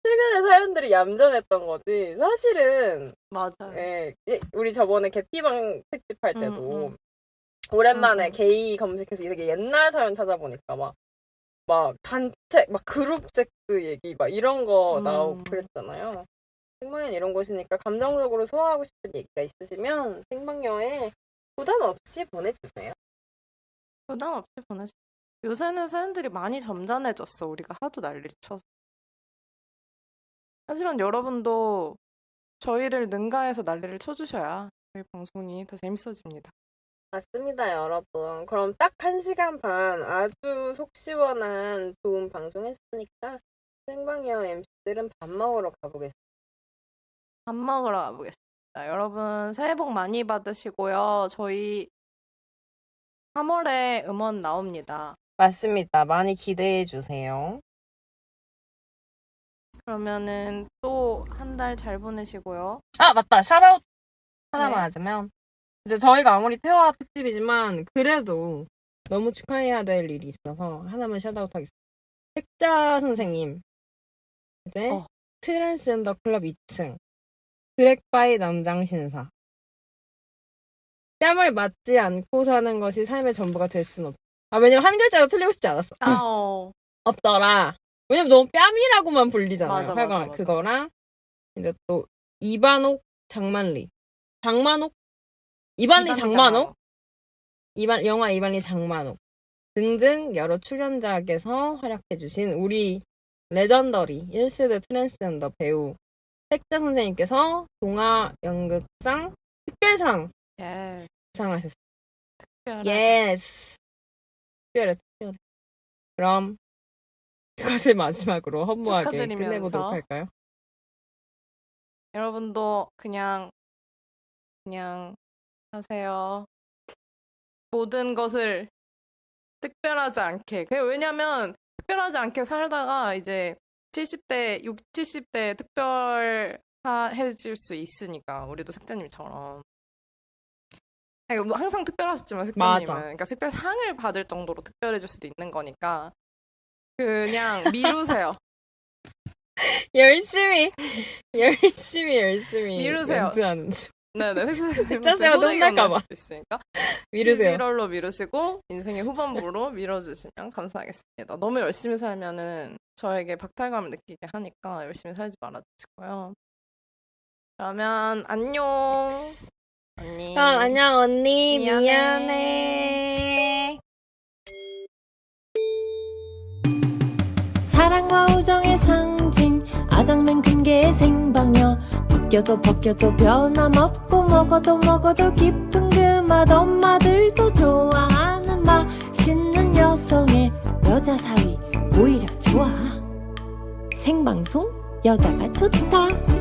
최근에 사연들이 얌전했던 거지. 사실은 맞아요. 우리 저번에 개피방 특집 할 때도 오랜만에 게이 검색해서 되게 옛날 사연 찾아보니까 막 단체, 막 그룹 섹스 얘기 막 이런 거 나오고 그랬잖아요. 생방엔 이런 곳이니까 감정적으로 소화하고 싶은 얘기가 있으시면 생방여에 부담 없이 보내주세요. 부담 없이 보내주세요. 요새는 사연들이 많이 점잖해졌어. 우리가 하도 난리를 쳐서. 하지만 여러분도 저희를 능가해서 난리를 쳐주셔야 저희 방송이 더 재밌어집니다. 맞습니다, 여러분. 그럼 딱 1시간 반 아주 속 시원한 좋은 방송 했으니까 생방여 MC들은 밥 먹으러 가보겠습니다. 밥 먹으러 가보겠습니다. 여러분 새해 복 많이 받으시고요. 저희 3월에 음원 나옵니다. 맞습니다. 많이 기대해 주세요. 그러면은 또 한 달 잘 보내시고요. 아, 맞다. 샤라웃 하나만 네. 하자면 이제 저희가 아무리 퇴화 특집이지만 그래도 너무 축하해야 될 일이 있어서 하나만 샤라웃 하겠습니다. 택자 선생님 이제 트랜스젠더 클럽 2층 드랙바이 남장 신사 뺨을 맞지 않고 사는 것이 삶의 전부가 될 순 없어. 왜냐면 한 글자가 틀리고 싶지 않았어. 없더라. 왜냐면 너무 뺨이라고만 불리잖아요. 맞아. 그거랑 이제 또 이반옥 장만리 이반리 장만옥 영화 이반리 장만옥 등등 여러 출연작에서 활약해주신 우리 레전더리 1세대 트랜스젠더 배우 택자 선생님께서 동아 연극상 특별상 수상하셨습니다. 예스. 특별해. 그럼 그것을 마지막으로 허무하게 축하드리면서 끝내보도록 할까요? 여러분도 그냥 하세요. 모든 것을 특별하지 않게. 왜냐면 특별하지 않게 살다가 이제 70대 특별해질 수 있으니까 우리도 색자님처럼. 뭐 항상 특별하셨지만 색자님은 그러니까 특별상을 받을 정도로 특별해질 수도 있는 거니까 그냥 미루세요. 열심히 미루세요. 멘트하는 중. 네네. 짠쌤한테 혼날까봐. 수도 있으니까. 미루세요. 11월로 미루시고 인생의 후반부로 밀어주시면 감사하겠습니다. 너무 열심히 살면은 저에게 박탈감을 느끼게 하니까 열심히 살지 말아주시고요. 그러면 안녕. 언니. 안녕 언니. 미안해. 미안해. 사랑과 우정의 상징 아장맨 금계의 생방여 벗겨도 변함없고 먹어도 깊은 그 맛 엄마들도 좋아하는 맛있는 여성의 여자 사위 오히려 좋아 생방송 여자가 좋다